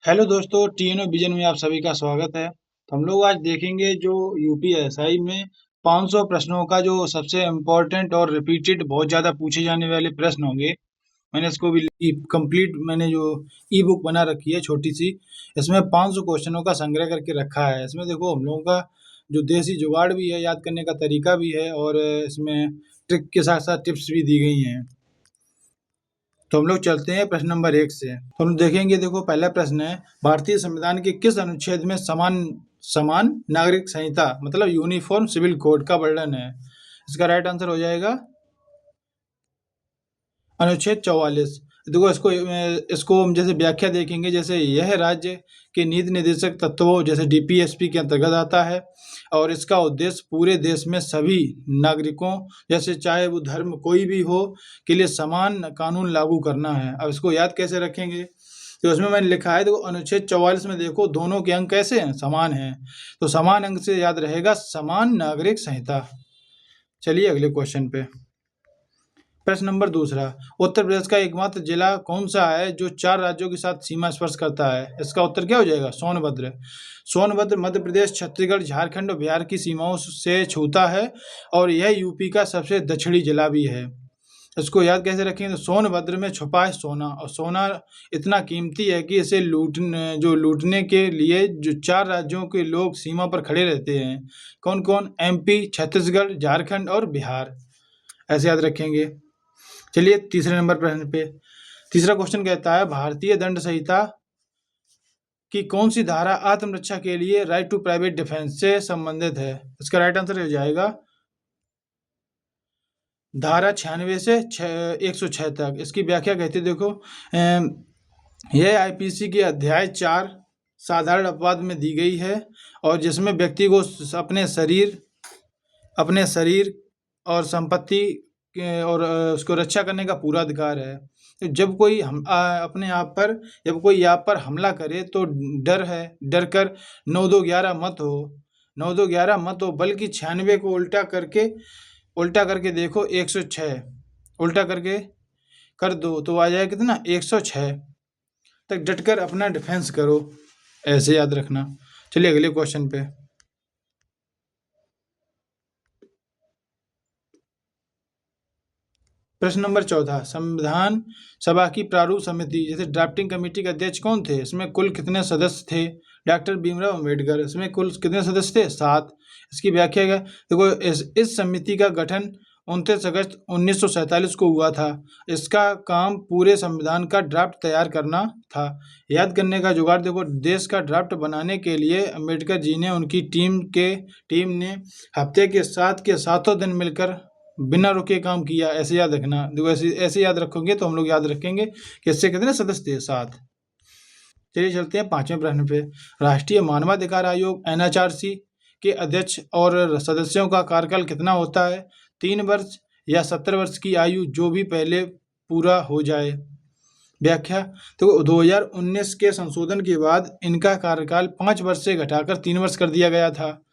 Hello दोस्तों, टीएनओ vision में आप सभी का स्वागत है। तो हम लोग आज देखेंगे जो यूपीएसआई में 500 प्रश्नों का जो सबसे इम्पोर्टेंट और रिपीटेड बहुत ज़्यादा पूछे जाने वाले प्रश्न होंगे। मैंने इसको भी कंप्लीट मैंने जो ई बुक बना रखी है छोटी सी, इसमें 500 क्वेश्चनों का संग्रह करके रखा है। इसमें देखो हम लोगों का जो देसी जुगाड़ भी है, याद करने का तरीका भी है और इसमें ट्रिक के साथ साथ टिप्स भी दी गई हैं। तो हम लोग चलते हैं प्रश्न नंबर 1 से। तो हम देखेंगे, देखो पहला प्रश्न है, भारतीय संविधान के किस अनुच्छेद में समान समान नागरिक संहिता मतलब यूनिफॉर्म सिविल कोड का वर्णन है? इसका राइट आंसर हो जाएगा अनुच्छेद 44। देखो इसको हम जैसे व्याख्या देखेंगे, जैसे यह राज्य के नीति निर्देशक तत्वों जैसे डीपीएसपी के अंतर्गत आता है और इसका उद्देश्य पूरे देश में सभी नागरिकों, जैसे चाहे वो धर्म कोई भी हो, के लिए समान कानून लागू करना है। अब इसको याद कैसे रखेंगे? तो उसमें मैंने लिखा है, देखो अनुच्छेद 44 में देखो दोनों के अंक कैसे हैं, समान हैं। तो समान अंक से याद रहेगा समान नागरिक संहिता। चलिए अगले क्वेश्चन पे। प्रश्न नंबर दूसरा, उत्तर प्रदेश का एकमात्र जिला कौन सा है जो 4 राज्यों के साथ सीमा स्पर्श करता है? इसका उत्तर क्या हो जाएगा? सोनभद्र। सोनभद्र मध्य प्रदेश, छत्तीसगढ़, झारखंड और बिहार की सीमाओं से छूता है और यह यूपी का सबसे दक्षिणी जिला भी है। इसको याद कैसे रखेंगे? तो सोनभद्र में छुपा है सोना, और सोना इतना कीमती है कि इसे लूटने के लिए जो 4 राज्यों के लोग सीमा पर खड़े रहते हैं। कौन कौन? एमपी, छत्तीसगढ़, झारखंड और बिहार। ऐसे याद रखेंगे। चलिए तीसरे नंबर प्रश्न पे। तीसरा क्वेश्चन कहता है, भारतीय दंड संहिता की कौन सी धारा आत्मरक्षा के लिए राइट टू प्राइवेट डिफेंस से संबंधित है? इसका राइट आंसर हो जाएगा धारा 96 से 106 तक। इसकी व्याख्या कहते देखो, यह आईपीसी के अध्याय 4 साधारण अपवाद में दी गई है और जिसमें व्यक्ति को अपने शरीर और संपत्ति और उसको रक्षा करने का पूरा अधिकार है। तो जब कोई आप पर हमला करे तो डर कर 9-2-11 मत हो, बल्कि 96 को उल्टा करके देखो 106, उल्टा करके कर दो तो आ जाएगा कितना? 106 तक डटकर अपना डिफेंस करो। ऐसे याद रखना। चलिए अगले क्वेश्चन पे। प्रश्न नंबर 14, संविधान सभा की प्रारूप समिति जैसे ड्राफ्टिंग कमेटी के अध्यक्ष कौन थे? इसमें कुल कितने सदस्य थे? डॉक्टर भीमराव अम्बेडकर। इसमें कुल कितने सदस्य थे? 7। इसकी व्याख्या क्या? देखो इस समिति का गठन 29 अगस्त 1947 को हुआ था। इसका काम पूरे संविधान का ड्राफ्ट तैयार करना था। याद करने का जुगाड़ देखो, देश का ड्राफ्ट बनाने के लिए अम्बेडकर जी ने उनकी टीम ने हफ्ते के 7 के 7 दिन मिलकर बिना रुके काम किया। ऐसे याद रखना। देखो ऐसे याद रखोगे तो हम लोग याद रखेंगे कि इससे कितने सदस्य थे? 7। चलिए चलते हैं 5वें प्रश्न पे। राष्ट्रीय मानवाधिकार आयोग एनएचआरसी के अध्यक्ष और सदस्यों का कार्यकाल कितना होता है? 3 वर्ष या 70 वर्ष की आयु, जो भी पहले पूरा हो जाए। व्याख्या, तो 2019 के संशोधन के बाद इनका कार्यकाल 5 वर्ष से घटाकर 3 वर्ष कर दिया गया था।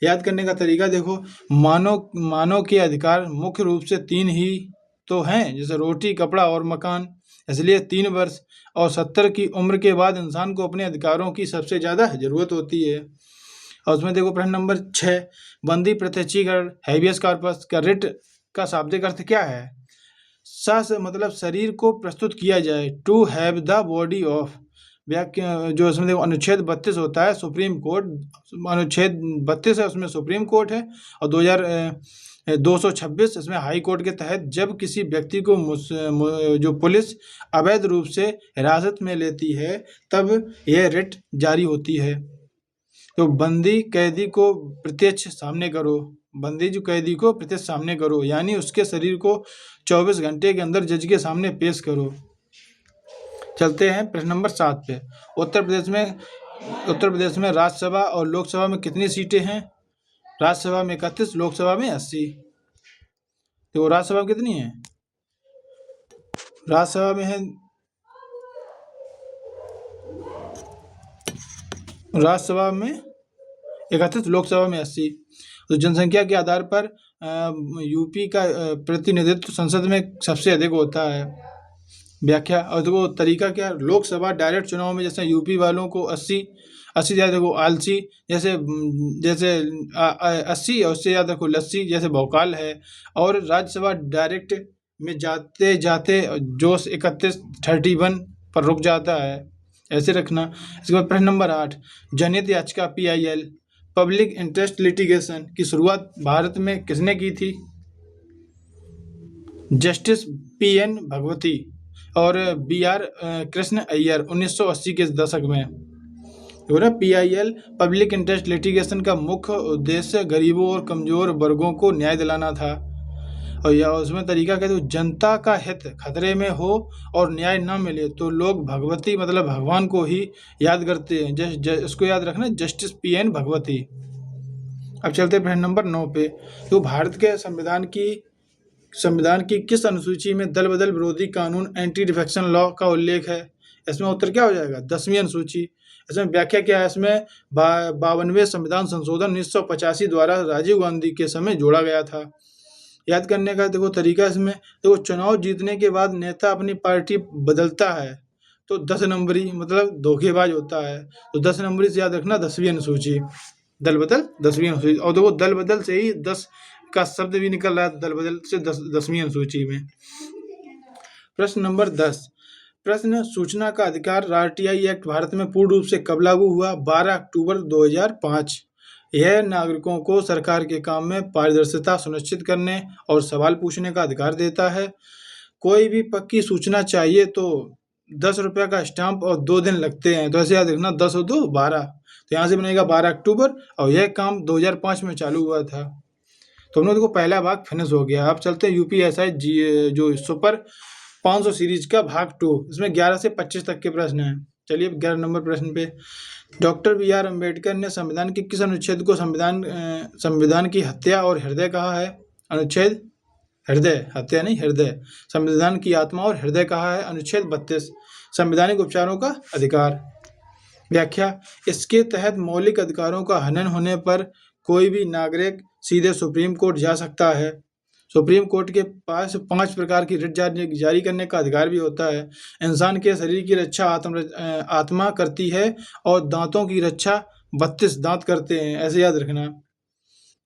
याद करने का तरीका देखो, मानव के अधिकार मुख्य रूप से 3 ही तो हैं, जैसे रोटी, कपड़ा और मकान। इसलिए 3 वर्ष और 70 की उम्र के बाद इंसान को अपने अधिकारों की सबसे ज़्यादा ज़रूरत होती है। और उसमें देखो प्रश्न नंबर 6, बंदी प्रत्यक्षीकरण हैबियस कॉर्पस का रिट का शाब्दिक अर्थ क्या है? मतलब शरीर को प्रस्तुत किया जाए, to have the body of. व्याख्या जो इसमें देखो अनुच्छेद 32 होता है सुप्रीम कोर्ट, अनुच्छेद 32 है उसमें सुप्रीम कोर्ट है, और 226 इसमें हाई कोर्ट के तहत जब किसी व्यक्ति को जो पुलिस अवैध रूप से हिरासत में लेती है तब यह रिट जारी होती है। तो बंदी कैदी को प्रत्यक्ष सामने करो, यानी उसके शरीर को 24 घंटे के अंदर जज के सामने पेश करो। चलते हैं प्रश्न नंबर 7 पे। उत्तर प्रदेश में राज्यसभा और लोकसभा में कितनी सीटें हैं? राज्यसभा में 31, लोकसभा में 80। तो राज्यसभा में कितनी है? राज्यसभा में है 31, लोकसभा में 80। तो जनसंख्या के आधार पर यूपी का प्रतिनिधित्व संसद में सबसे अधिक होता है। व्याख्या। और देखो तरीका क्या है, लोकसभा डायरेक्ट चुनाव में जैसे यूपी वालों को 80 ज़्यादा देखो आलसी, जैसे जैसे 80 और उससे ज़्यादा देखो लस्सी जैसे भोकाल है। और राज्यसभा डायरेक्ट में जाते जाते जोश 31 पर रुक जाता है, ऐसे रखना। इसके बाद प्रश्न नंबर 8, जनहित याचिका PIL पब्लिक इंटरेस्ट लिटिगेशन की शुरुआत भारत में किसने की थी? जस्टिस PN भगवती और BR कृष्ण अय्यर 1980 के दशक में। PIL पब्लिक इंटरेस्ट लिटिगेशन का मुख्य उद्देश्य गरीबों और कमजोर वर्गों को न्याय दिलाना था। और यह उसमें तरीका क्या है, जनता का हित खतरे में हो और न्याय न मिले तो लोग भगवती मतलब भगवान को ही याद करते हैं। इसको याद रखना, जस्टिस PN भगवती। अब चलते प्रश्न नंबर 9 पे। तो भारत के संविधान की किस अनुसूची में दल बदल विरोधी कानून एंटी डिफेक्शन लॉ का उल्लेख है? इसमें उत्तर क्या हो जाएगा? 10वीं अनुसूची। इसमें व्याख्या क्या है? इसमें 52वें संविधान संशोधन 1985 द्वारा राजीव गांधी के समय जोड़ा गया था। याद करने का देखो तरीका, इसमें देखो चुनाव जीतने के बाद नेता अपनी पार्टी बदलता है तो 10 नंबरी मतलब धोखेबाज होता है, तो 10 नंबरी से याद रखना 10वीं अनुसूची, दल बदल 10वीं अनुसूची। और देखो दल बदल से ही 10 का शब्द भी निकल रहा है, दल बदल से 10वीं अनुसूची में। प्रश्न नंबर 10, प्रश्न सूचना का अधिकार RTI एक्ट भारत में पूर्ण रूप से कब लागू हुआ? 12 अक्टूबर 2005। यह नागरिकों को सरकार के काम में पारदर्शिता सुनिश्चित करने और सवाल पूछने का अधिकार देता है। कोई भी पक्की सूचना चाहिए तो 10 रुपये का स्टाम्प और 2 दिन लगते हैं, तो ऐसे याद रखना 10 और 2 12। तो यहाँ से बनेगा 12 अक्टूबर और यह काम 2005 में चालू हुआ था। तो हम लोग देखो पहला भाग फिनिश हो गया। अब चलते हैं UPSI जो सुपर 500 सीरीज का भाग 2। इसमें 11 से 25 तक के प्रश्न हैं। चलिए 11 नंबर प्रश्न पे। डॉक्टर BR अम्बेडकर ने संविधान के किस अनुच्छेद को संविधान की हत्या और हृदय कहा है? अनुच्छेद हृदय, हत्या नहीं हृदय। संविधान की आत्मा और हृदय कहा है अनुच्छेद 32। संवैधानिक उपचारों का अधिकार। व्याख्या, इसके तहत मौलिक अधिकारों का हनन होने पर कोई भी नागरिक सीधे सुप्रीम कोर्ट जा सकता है। सुप्रीम कोर्ट के पास 5 प्रकार की रिट जारी करने का अधिकार भी होता है। इंसान के शरीर की रक्षा आत्मा करती है और दांतों की रक्षा 32 दांत करते हैं, ऐसे याद रखना।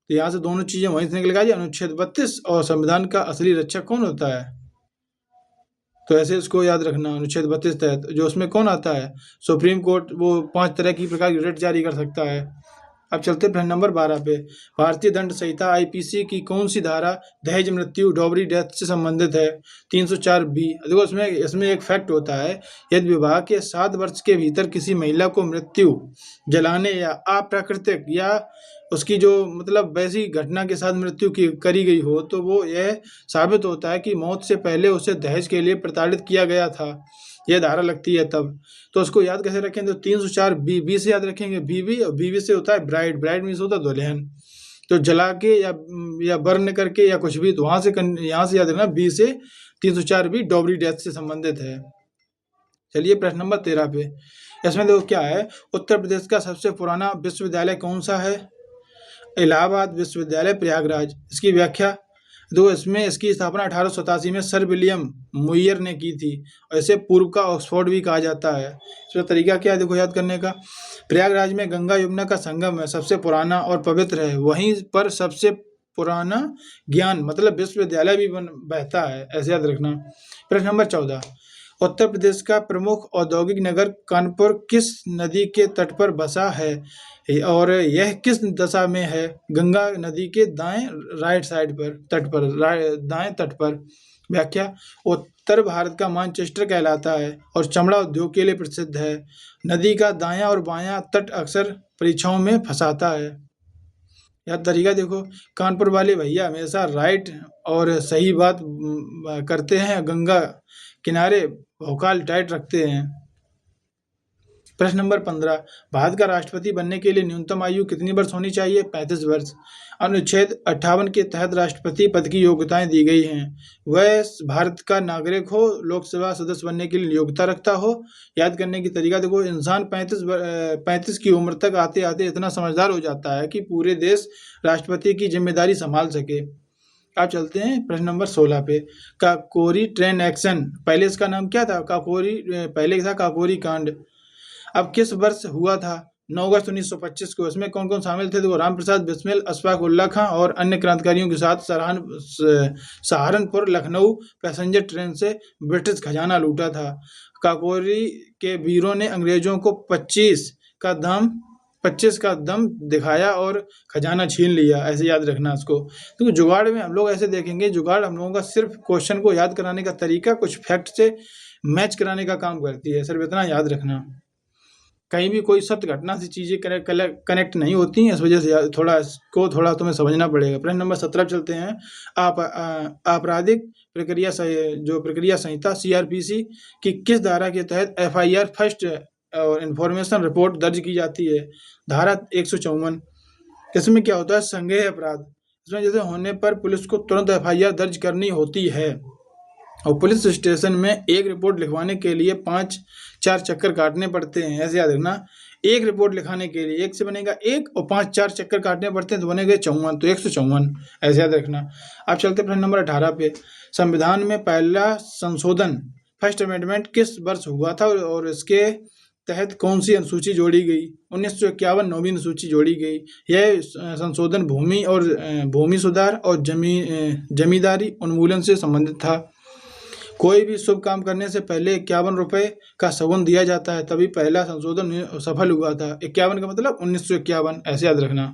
तो यहाँ से दोनों चीज़ें वहीं से निकल गई, अनुच्छेद 32 और संविधान का असली रक्षक कौन होता है, तो ऐसे इसको याद रखना। अनुच्छेद 32 तहत जो उसमें कौन आता है? सुप्रीम कोर्ट, वो 5 तरह की प्रकार की रिट जारी कर सकता है। अब चलते प्रश्न नंबर 12 पे। भारतीय दंड संहिता IPC की कौन सी धारा दहेज मृत्यु डॉबरी डेथ से संबंधित है? 304B। देखो इसमें एक फैक्ट होता है, यदि विवाह के 7 वर्ष के भीतर किसी महिला को मृत्यु जलाने या अप्राकृतिक या उसकी जो मतलब वैसी घटना के साथ मृत्यु करी गई हो तो वो यह साबित होता है कि मौत से पहले उसे दहेज के लिए प्रताड़ित किया गया था, यह धारा लगती है तब। तो उसको याद कैसे रखें? तो 304B से याद रखेंगे बीवी, और बीवी से होता है ब्राइड, ब्राइड मीन्स होता है दुल्हन। तो जला के या बर्न करके या कुछ भी, तो वहाँ से याद रखना B से 304B डॉबरी डेथ से संबंधित है। चलिए प्रश्न नंबर 13 पे। इसमें देखो क्या है, उत्तर प्रदेश का सबसे पुराना विश्वविद्यालय कौन सा है? इलाहाबाद विश्वविद्यालय प्रयागराज। इसकी व्याख्या, तो इसमें इसकी स्थापना 1887 में सर विलियम मुयर ने की थी और इसे पूर्व का ऑक्सफोर्ड भी कहा जाता है। इसका तरीका क्या है देखो याद करने का, प्रयागराज में गंगा यमुना का संगम है, सबसे पुराना और पवित्र है, वहीं पर सबसे पुराना ज्ञान मतलब विश्वविद्यालय भी बहता है, ऐसे याद रखना। प्रश्न नंबर 14, उत्तर प्रदेश का प्रमुख औद्योगिक नगर कानपुर किस नदी के तट पर बसा है और यह किस दशा में है? गंगा नदी के दाएं राइट साइड पर तट पर, दाएं तट पर। व्याख्या, उत्तर भारत का मानचेस्टर कहलाता है और चमड़ा उद्योग के लिए प्रसिद्ध है। नदी का दायां और बायां तट अक्सर परीक्षाओं में फंसाता है। यह तरीका देखो, कानपुर वाले भैया हमेशा राइट और सही बात करते हैं, गंगा किनारे भौकाल टाइट रखते हैं। प्रश्न नंबर 15, भारत का राष्ट्रपति बनने के लिए न्यूनतम आयु कितनी वर्ष होनी चाहिए? 35 वर्ष। अनुच्छेद 58 के तहत राष्ट्रपति पद की योग्यताएं दी गई हैं। वह भारत का नागरिक हो, लोकसभा सदस्य बनने के लिए योग्यता रखता हो। याद करने की तरीका देखो, इंसान 35 की उम्र तक आते आते इतना समझदार हो जाता है कि पूरे देश राष्ट्रपति की जिम्मेदारी संभाल सके। आप चलते हैं प्रश्न नंबर 16 पे। काकोरी ट्रेन एक्शन, पहले इसका नाम क्या था? काकोरी, पहले था काकोरी कांड। अब किस वर्ष हुआ था? 9 अगस्त 1925 को। इसमें कौन कौन शामिल थे? देखो, राम प्रसाद बिस्मिल, अशफाक उल्ला खां और अन्य क्रांतिकारियों के साथ सहारनपुर लखनऊ पैसेंजर ट्रेन से ब्रिटिश खजाना लूटा था। काकोरी के वीरों ने अंग्रेजों को 25 का दम दिखाया और खजाना छीन लिया। ऐसे याद रखना इसको। तो जुगाड़ में हम लोग ऐसे देखेंगे, जुगाड़ हम लोगों का सिर्फ क्वेश्चन को याद कराने का तरीका कुछ फैक्ट से मैच कराने का काम करती है, सिर्फ इतना याद रखना। कहीं भी कोई सत्य घटना से चीज़ें कनेक्ट नहीं होती हैं, इस वजह से थोड़ा तुम्हें समझना पड़ेगा। प्रश्न नंबर 17 चलते हैं। आपराधिक प्रक्रिया जो प्रक्रिया संहिता CRPC की किस धारा के तहत FIR फर्स्ट और इन्फॉर्मेशन रिपोर्ट दर्ज की जाती है? धारा 154। इसमें क्या होता है? संज्ञेय अपराध। इसमें जैसे होने पर पुलिस को तुरंत FIR दर्ज करनी होती है और पुलिस स्टेशन में एक रिपोर्ट लिखवाने के लिए 5-4 चक्कर काटने पड़ते हैं। ऐसे याद रखना, एक रिपोर्ट लिखाने के लिए एक से बनेगा एक और 5-4 चक्कर काटने पड़ते हैं तो बनेगा 54, तो 154। ऐसे याद रखना। अब चलते प्रश्न नंबर 18 पे। संविधान में पहला संशोधन फर्स्ट अमेंडमेंट किस वर्ष हुआ था और इसके तहत कौन सी अनुसूची जोड़ी गई? 1951 9वीं अनुसूची जोड़ी गई। यह संशोधन भूमि सुधार और जमींदारी उन्मूलन से संबंधित था। कोई भी शुभ काम करने से पहले 51 रुपये का सगुन दिया जाता है, तभी पहला संशोधन सफल हुआ था। 51 का मतलब 1951, ऐसे याद रखना।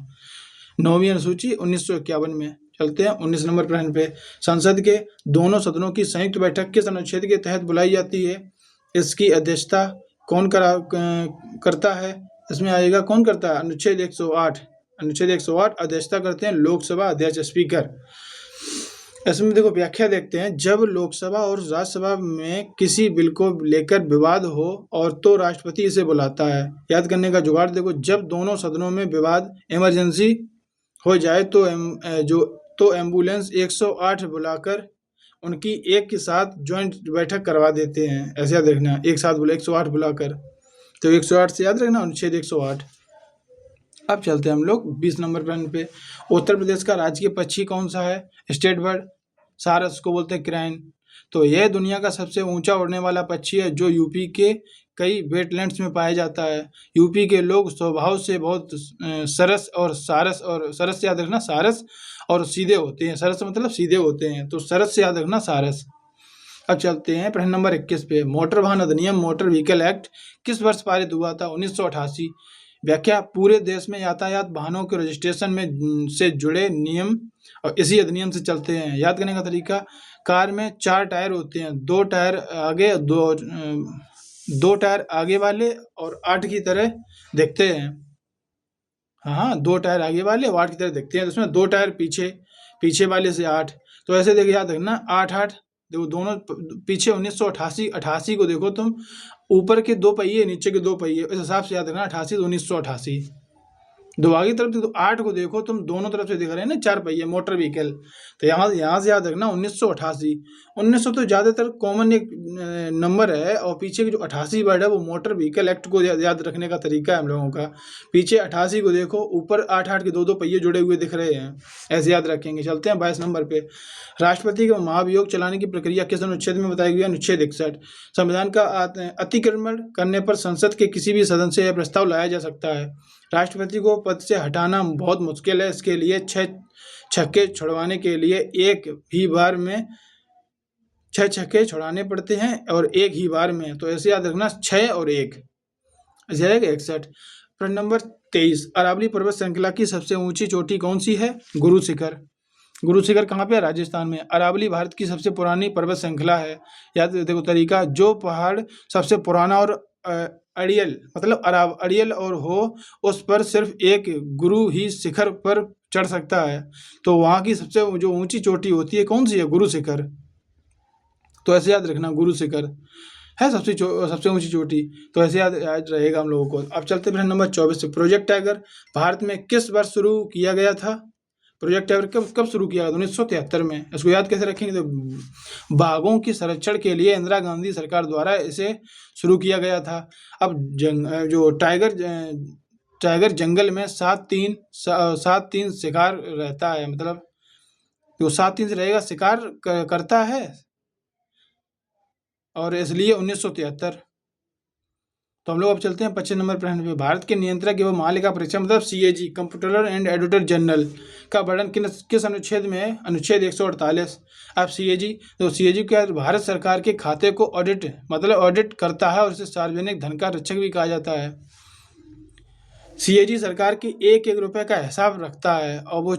9वीं अनुसूची 1951 में। चलते हैं 19 नंबर प्रश्न पे। संसद के दोनों सदनों की संयुक्त बैठक किस अनुच्छेद के तहत बुलाई जाती है? इसकी अध्यक्षता कौन करता है? इसमें आएगा कौन करता है? अनुच्छेद 108। अनुच्छेद 108 अध्यक्षता करते हैं लोकसभा अध्यक्ष, स्पीकर। इसमें देखो व्याख्या देखते हैं। जब लोकसभा और राज्यसभा में किसी बिल को लेकर विवाद हो और तो राष्ट्रपति इसे बुलाता है। याद करने का जुगाड़ देखो, जब दोनों सदनों में विवाद इमरजेंसी हो जाए तो एम्बुलेंस 108 बुलाकर उनकी एक के साथ ज्वाइंट बैठक करवा देते हैं। ऐसे याद रखना, एक साथ 108 बुलाकर, तो 108 से याद रखना अनुच्छेद 108। अब चलते हैं हम लोग 20 नंबर प्रश्न पे। उत्तर प्रदेश का राजकीय पक्षी कौन सा है? स्टेट बर्ड, सारस को बोलते हैं क्राइन। तो यह दुनिया का सबसे ऊंचा उड़ने वाला पक्षी है जो यूपी के कई वेटलैंड्स में पाया जाता है। यूपी के लोग स्वभाव से बहुत सरस से याद रखना, सारस और सीधे होते हैं। सरस मतलब सीधे होते हैं, तो सरस से याद रखना, सारस। अब चलते हैं प्रश्न नंबर 21 पे। मोटर वाहन अधिनियम मोटर व्हीकल एक्ट किस वर्ष पारित हुआ था? 1988। व्याख्या, पूरे देश में यातायात वाहनों के रजिस्ट्रेशन में से जुड़े नियम और इसी अधिनियम से चलते हैं। याद करने का तरीका, कार में 4 टायर होते हैं, 2 टायर आगे, 2 टायर आगे वाले और 8 की तरह दिखते हैं। हाँ, 2 टायर आगे वाले और 8 की तरह दिखते हैं। तो उसमें 2 टायर पीछे वाले से 8, तो ऐसे देखिए याद रखना 8-8। देखो दोनों पीछे 1988 को देखो तुम, ऊपर के 2 पहिए नीचे के 2 पहिए, इस हिसाब से याद रखना 88 तो 1988। दो आगे तरफ तो 8 को देखो तुम, दोनों तरफ से दिख रहे हैं ना 4 पहिए मोटर व्हीकल, तो यहाँ से याद रखना 1988। 1900 तो ज़्यादातर कॉमन एक नंबर है और पीछे की जो 88 वर्ड है वो मोटर व्हीकल एक्ट को याद रखने का तरीका है हम लोगों का। पीछे 88 को देखो, ऊपर 8-8 के 2-2 पहिए जुड़े हुए दिख रहे हैं, ऐसे याद रखेंगे। चलते हैं 22 नंबर पे। राष्ट्रपति का महाभियोग चलाने की प्रक्रिया किस अनुच्छेद में बताई गई है? अनुच्छेद 61। संविधान का अतिक्रमण करने पर संसद के किसी भी सदन से यह प्रस्ताव लाया जा सकता है। राष्ट्रपति को पद से हटाना बहुत मुश्किल है, इसके लिए 6 छक्के छुड़वाने के लिए एक ही बार में 6 छक्के छुड़ाने पड़ते हैं और एक ही बार में, तो ऐसे याद रखना 6 और 1, ऐसे आएगा 61। प्रश्न नंबर 23। अरावली पर्वत श्रृंखला की सबसे ऊंची चोटी कौन सी है? गुरु शिखर। गुरु शिखर कहाँ पे है? राजस्थान में। अरावली भारत की सबसे पुरानी पर्वत श्रृंखला है। याद देखो तरीका, जो पहाड़ सबसे पुराना और अड़ियल मतलब अड़ियल और हो, उस पर सिर्फ एक गुरु ही शिखर पर चढ़ सकता है। तो वहाँ की सबसे जो ऊंची चोटी होती है कौन सी है? गुरु शिखर। तो ऐसे याद रखना, गुरु शिखर है सबसे ऊंची चोटी, तो ऐसे याद रहेगा हम लोगों को। अब चलते प्रश्न नंबर 24 से। प्रोजेक्ट टाइगर भारत में किस वर्ष शुरू किया गया था? प्रोजेक्ट टाइगर कब शुरू किया गया? 1973 में। इसको याद कैसे रखेंगे? तो बाघों की संरक्षण के लिए इंदिरा गांधी सरकार द्वारा इसे शुरू किया गया था। अब जो टाइगर जंगल में 7-3 शिकार रहता है, मतलब तो 7-3 से रहेगा शिकार करता है, और इसलिए 1973। तो हम लोग अब चलते हैं 25 नंबर प्रश्न पे। भारत के नियंत्रक एवं महालेखा परीक्षक मतलब CAG comptroller and auditor general का वर्णन किस अनुच्छेद में है? अनुच्छेद 148। अब सीएजी, तो सीएजी क्या है? भारत सरकार के खाते को ऑडिट मतलब ऑडिट करता है और इसे सार्वजनिक धन का रक्षक भी कहा जाता है। सीएजी सरकार की एक एक रुपए का हिसाब रखता है, और वो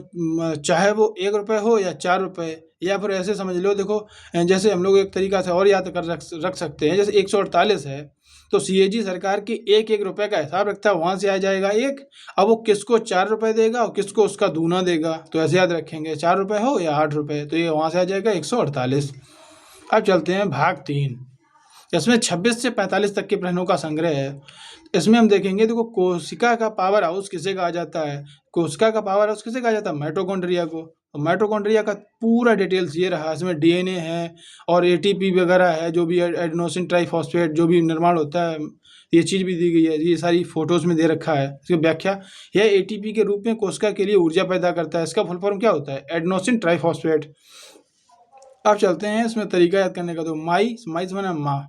चाहे वो 1 रुपये हो या 4 रुपये, या फिर ऐसे समझ लो, देखो जैसे हम लोग एक तरीका से और याद कर रख सकते हैं, जैसे 148 है तो सीएजी सरकार की एक एक रुपये का हिसाब रखता है, वहाँ से आ जाएगा एक। अब वो किसको 4 रुपये देगा और किसको उसका दूना देगा, तो ऐसे याद रखेंगे, 4 रुपये हो या 8 रुपये, तो ये वहाँ से आ जाएगा 148। अब चलते हैं भाग 3, इसमें 26 से 45 तक के प्रश्नों का संग्रह है। इसमें हम देखेंगे, देखो कोशिका का पावर हाउस किसे कहा जाता है? कोशिका का पावर हाउस किसे कहा जाता है? माइटोकॉन्ड्रिया को। तो माइटोकॉन्ड्रिया का पूरा डिटेल्स ये रहा, इसमें डीएनए है और एटीपी वगैरह है, जो भी एडेनोसिन ट्राइफॉस्फेट जो भी निर्माण होता है, ये चीज़ भी दी गई है, ये सारी फोटोज में दे रखा है। इसकी व्याख्या, यह एटीपी के रूप में कोशिका के लिए ऊर्जा पैदा करता है। इसका फुल फॉर्म क्या होता है? Adenosine triphosphate. अब चलते हैं इसमें तरीका याद करने का। तो माई से माना माँ,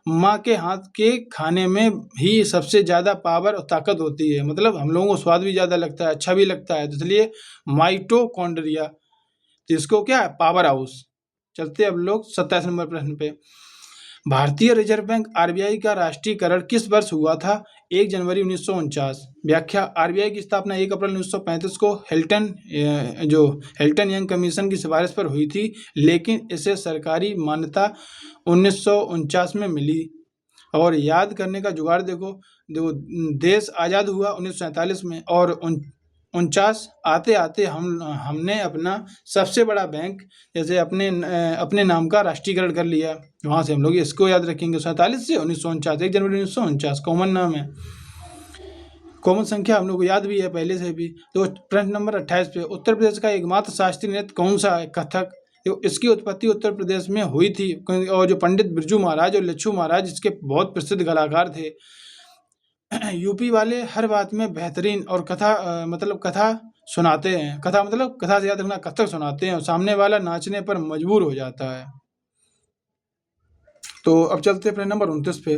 माँ के हाथ के खाने में ही सबसे ज़्यादा पावर और ताकत होती है, मतलब हम लोगों को स्वाद भी ज़्यादा लगता है, अच्छा भी लगता है, तो इसलिए माइटोकॉन्ड्रिया। तो इसको क्या है? Power house. चलते अब लोग 27 नंबर प्रश्न पे। भारतीय रिजर्व बैंक आरबीआई का राष्ट्रीयकरण किस वर्ष हुआ था? 1 जनवरी 1949। व्याख्या, आरबीआई की स्थापना 1 अप्रैल 1935 को हिल्टन यंग कमीशन की सिफारिश पर हुई थी, लेकिन इसे सरकारी मान्यता 1949 में मिली। और याद करने का जुगाड़ देखो, देश आज़ाद हुआ 1947 में, और 49 आते आते हमने अपना सबसे बड़ा बैंक जैसे अपने नाम का राष्ट्रीयकरण कर लिया। वहाँ से हम लोग इसको याद रखेंगे, 47 से 1949, 1 जनवरी 1949 कॉमन नाम है, कॉमन संख्या हम लोग को याद भी है पहले से भी। तो प्रश्न नंबर 28 पे, उत्तर प्रदेश का एकमात्र शास्त्रीय नृत्य कौन सा है? कथक। तो इसकी उत्पत्ति उत्तर प्रदेश में हुई थी, और जो पंडित बिरजू महाराज और लच्छू महाराज इसके बहुत प्रसिद्ध कलाकार थे। यूपी वाले हर बात में बेहतरीन और कथा सुनाते हैं, कथा से याद रखना, कथक सुनाते हैं, और सामने वाला नाचने पर मजबूर हो जाता है। तो अब चलते हैं नंबर 29 पे।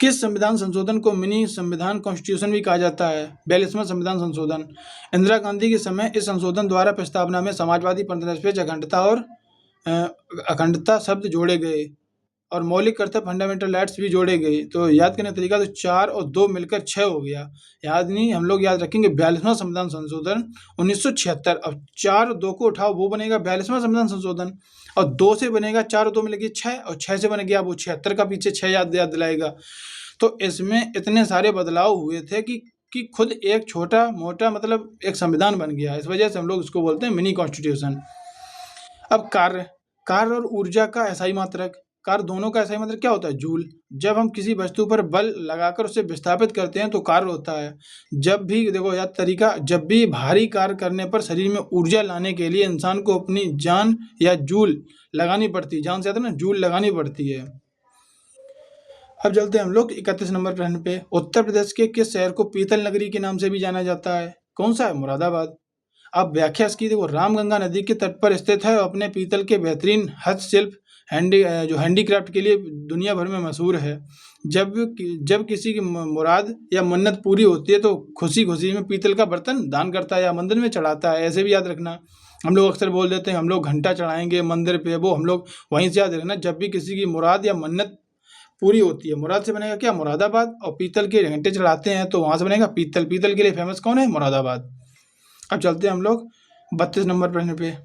किस संविधान संशोधन को मिनी संविधान कॉन्स्टिट्यूशन भी कहा जाता है? 42वां संविधान संशोधन। इंदिरा गांधी के समय इस संशोधन द्वारा प्रस्तावना में समाजवादी पंथनिरपेक्ष अखंडता शब्द जोड़े गए, और मौलिक कर्तव्य फंडामेंटल राइट्स भी जोड़े गए। तो याद करने का तरीका, तो 4 और 2 मिलकर 6 हो गया। याद नहीं, हम लोग याद रखेंगे 42वां संविधान संशोधन 1976। अब 4 और 2 को उठाओ, वो बनेगा 42वां संविधान संशोधन, और 2 से बनेगा 4 और 2 मिलेगी 6, और 6 से बन गया वो 76 का, पीछे 6 याद दिलाएगा। तो इसमें इतने सारे बदलाव हुए थे कि खुद एक छोटा मोटा मतलब एक संविधान बन गया। इस वजह से हम लोग इसको बोलते हैं मिनी कॉन्स्टिट्यूशन। अब कार्य और ऊर्जा का एसआई मात्रक, कार्य दोनों का एसआई मात्रक क्या होता है? जूल। जब हम किसी वस्तु पर बल लगाकर उसे विस्थापित करते हैं तो कार्य होता है। जब भी देखो याद तरीका, जब भी भारी कार्य करने पर शरीर में ऊर्जा लाने के लिए इंसान को अपनी जान या जूल लगानी पड़ती है, जान से आता है ना, जूल लगानी पड़ती है। अब चलते हैं हम लोग 31 नंबर प्रश्न पे। उत्तर प्रदेश के किस शहर को पीतल नगरी के नाम से भी जाना जाता है? कौन सा है? मुरादाबाद। अब व्याख्या इसकी देखो, रामगंगा नदी के तट पर स्थित है और अपने पीतल के बेहतरीन हस्तशिल्प हैंडीक्राफ्ट के लिए दुनिया भर में मशहूर है। जब किसी की मुराद या मन्नत पूरी होती है तो खुशी खुशी में पीतल का बर्तन दान करता है या मंदिर में चढ़ाता है। ऐसे भी याद रखना, हम लोग अक्सर बोल देते हैं हम लोग घंटा चढ़ाएंगे मंदिर पे, वो हम लोग वहीं से याद रखना, जब भी किसी की मुराद या मन्नत पूरी होती है, मुराद से बनेगा क्या? मुरादाबाद, और पीतल के घंटे चढ़ाते हैं तो वहाँ से बनेगा पीतल। पीतल के लिए फेमस कौन है? मुरादाबाद। अब चलते हैं हम लोग 32 नंबर प्रश्न पे।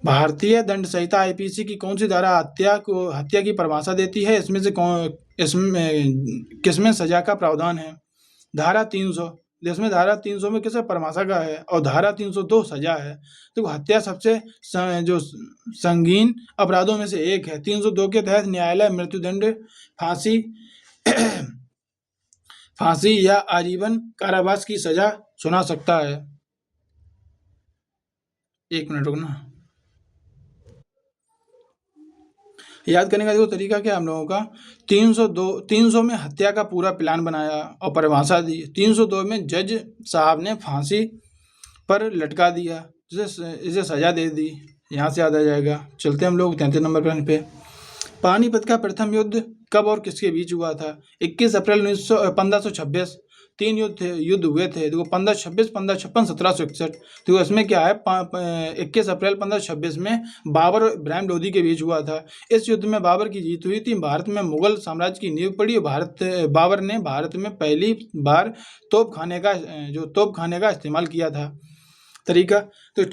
भारतीय दंड संहिता आईपीसी की कौन सी धारा हत्या की परिभाषा देती है? इसमें किसमें सजा का प्रावधान है? धारा 300। जिसमें धारा 300 में किसे परिभाषा का है, और धारा 302 सजा है। तो हत्या सबसे जो संगीन अपराधों में से एक है। 302 के तहत न्यायालय मृत्युदंड, फांसी या आजीवन कारावास की सजा सुना सकता है। 1 मिनट रुकना। याद करने का देखो तरीका क्या हम लोगों का, 300 में हत्या का पूरा प्लान बनाया और परिभाषा दी। 302 में जज साहब ने फांसी पर लटका दिया। इसे सजा दे दी, यहाँ से याद आ जाएगा। चलते हम लोग 33 नंबर प्रश्न पे। पानीपत का प्रथम युद्ध कब और किसके बीच हुआ था? 21 अप्रैल 1526। 3 युद्ध हुए थे, देखो 1526, 1556, 1761। देखो इसमें क्या है, 21 अप्रैल 1526 में बाबर और इब्राहिम लोदी के बीच हुआ था। इस युद्ध में बाबर की जीत हुई थी, भारत में मुगल साम्राज्य की नींव पड़ी और बाबर ने भारत में पहली बार तोप खाने का इस्तेमाल किया था। तरीका तो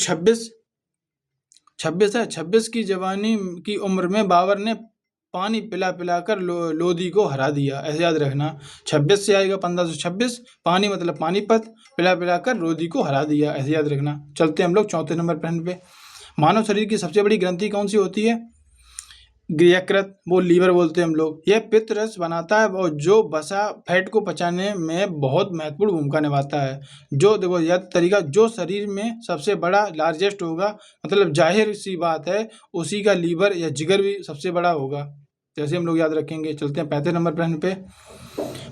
26 की जवानी की उम्र में बाबर ने पानी पिला पिलाकर लोदी को हरा दिया, ऐसे याद रखना। 26 से आएगा 1526, पानी मतलब पानीपत, पिला पिलाकर लोदी को हरा दिया, ऐसे याद रखना। चलते हम लोग 34 नंबर प्रश्न पे। मानव शरीर की सबसे बड़ी ग्रंथि कौन सी होती है? यकृत, वो लीवर बोलते हैं हम लोग। यह पित्त रस बनाता है और जो वसा फैट को पचाने में बहुत महत्वपूर्ण भूमिका निभाता है। जो देखो यह तरीका, जो शरीर में सबसे बड़ा लार्जेस्ट होगा, मतलब जाहिर सी बात है उसी का लीवर या जिगर भी सबसे बड़ा होगा, जैसे हम लोग याद रखेंगे। चलते हैं 35 नंबर प्रश्न पे।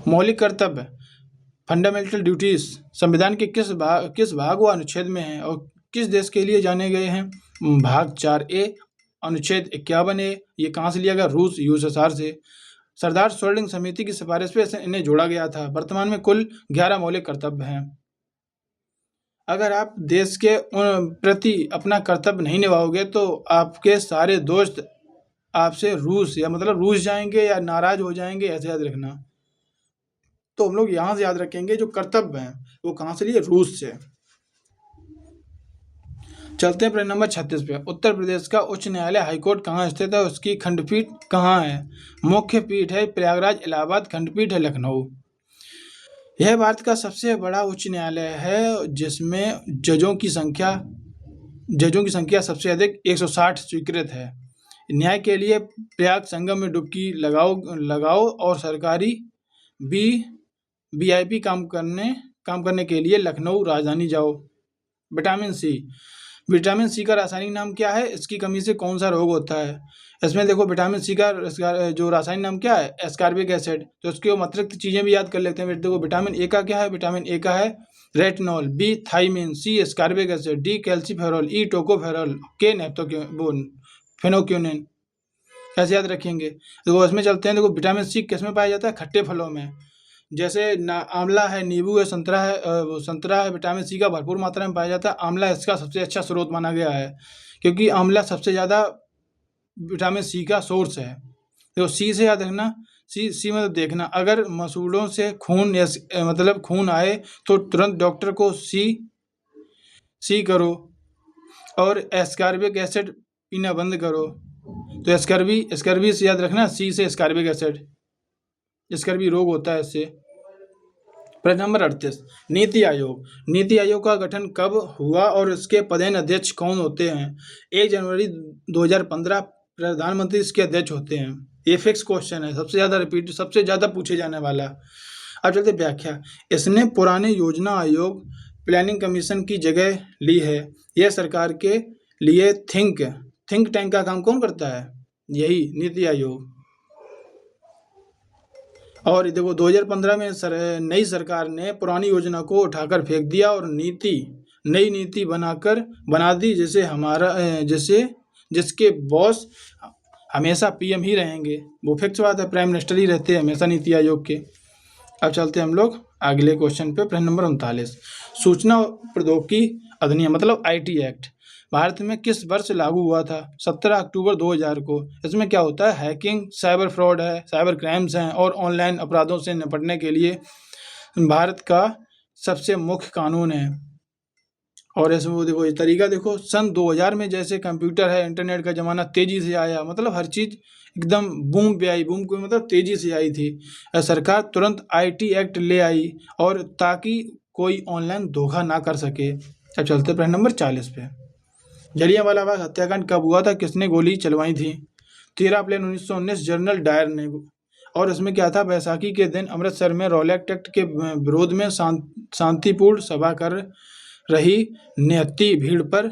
मौलिक कर्तव्य, फंडामेंटल ड्यूटीज, संविधान के किस भाग व अनुच्छेद में है और किस देश के लिए जाने गए हैं? भाग 4A, अनुच्छेद 51A। ये कहाँ से लिया गया? रूस, यूएसएसआर से। सरदार स्वर्णिंग समिति की सिफारिश पे इन्हें जोड़ा गया था। वर्तमान में कुल 11 मौलिक कर्तव्य हैं। अगर आप देश के प्रति अपना कर्तव्य नहीं निभाओगे तो आपके सारे दोस्त आपसे रूस जाएंगे या नाराज हो जाएंगे, ऐसे याद रखना। तो हम लोग यहाँ से याद रखेंगे जो कर्तव्य हैं वो कहाँ से लिए? रूस से। चलते हैं प्रश्न नंबर 36 पे। उत्तर प्रदेश का उच्च न्यायालय हाईकोर्ट कहाँ स्थित है? उसकी खंडपीठ कहाँ है? मुख्य पीठ है प्रयागराज, इलाहाबाद, खंडपीठ है लखनऊ। यह भारत का सबसे बड़ा उच्च न्यायालय है जिसमें जजों की संख्या सबसे अधिक 160 स्वीकृत है। न्याय के लिए प्रयाग संगम में डुबकी लगाओ और सरकारी VIP काम करने के लिए लखनऊ राजधानी जाओ। विटामिन सी का रासायनिक नाम क्या है? इसकी कमी से कौन सा रोग होता है? इसमें देखो विटामिन सी का जो रासायनिक नाम क्या है? Ascorbic acid. तो उसके अतिरिक्त चीज़ें भी याद कर लेते हैं। देखो विटामिन ए का क्या है? विटामिन ए का है retinol, B thymine, C ascorbic acid, D calciferol, E tocopherol, K फेनोक्यूनिन, कैसे याद रखेंगे? देखो इसमें चलते हैं। देखो विटामिन सी किस में पाया जाता है? खट्टे फलों में, जैसे आंवला है, नींबू है, संतरा है, विटामिन सी का भरपूर मात्रा में पाया जाता है। आंवला इसका सबसे अच्छा स्रोत माना गया है क्योंकि आंवला सबसे ज़्यादा विटामिन सी का सोर्स है। देखो सी से याद रखना, सी मतलब देखना, अगर मसूड़ों से खून आए तो तुरंत डॉक्टर को सी करो और एस्कॉर्बिक एसिड पीना बंद करो। तो एस्कर्वी से याद रखना, सी से एस्कॉर्बिक एसिड, एस्कर्वी रोग होता है इससे। प्रश्न नंबर 38। नीति आयोग का गठन कब हुआ और इसके पदेन अध्यक्ष कौन होते हैं? 1 जनवरी 2015 प्रधानमंत्री इसके अध्यक्ष होते हैं। ये फिक्स क्वेश्चन है, सबसे ज़्यादा पूछे जाने वाला। अब चलते व्याख्या। इसने पुराने योजना आयोग प्लानिंग कमीशन की जगह ली है। यह सरकार के लिए थिंक टैंक का काम कौन करता है? यही नीति आयोग। और देखो 2015 में नई सरकार ने पुरानी योजना को उठाकर फेंक दिया और नई नीति बना दी, जिसके बॉस हमेशा PM ही रहेंगे। वो फिक्स बात है, प्राइम मिनिस्टर ही रहते हैं हमेशा नीति आयोग के। अब चलते हैं हम लोग अगले क्वेश्चन पे। प्रश्न नंबर 39। सूचना प्रौद्योगिकी अधिनियम मतलब IT एक्ट भारत में किस वर्ष लागू हुआ था? 17 अक्टूबर 2000 को। इसमें क्या होता है? हैकिंग, साइबर फ्रॉड है, साइबर क्राइम्स हैं और ऑनलाइन अपराधों से निपटने के लिए भारत का सबसे मुख्य कानून है। और इसमें देखो ये तरीका देखो, सन 2000 में जैसे कंप्यूटर है, इंटरनेट का ज़माना तेज़ी से आया, मतलब हर चीज़ एकदम बूम पे आई। बूम को मतलब तेज़ी से आई थी। सरकार तुरंत IT एक्ट ले आई और ताकि कोई ऑनलाइन धोखा ना कर सके। अब चलते प्रश्न नंबर 40 पे। जलियांवाला बाग हत्याकांड कब हुआ था? किसने गोली चलवाई थी? 13 अप्रैल 1919 जनरल डायर ने। और इसमें क्या था? बैसाखी के दिन अमृतसर में रॉलेट एक्ट के विरोध में शांतिपूर्ण सभा कर रही निहत्थी भीड़ पर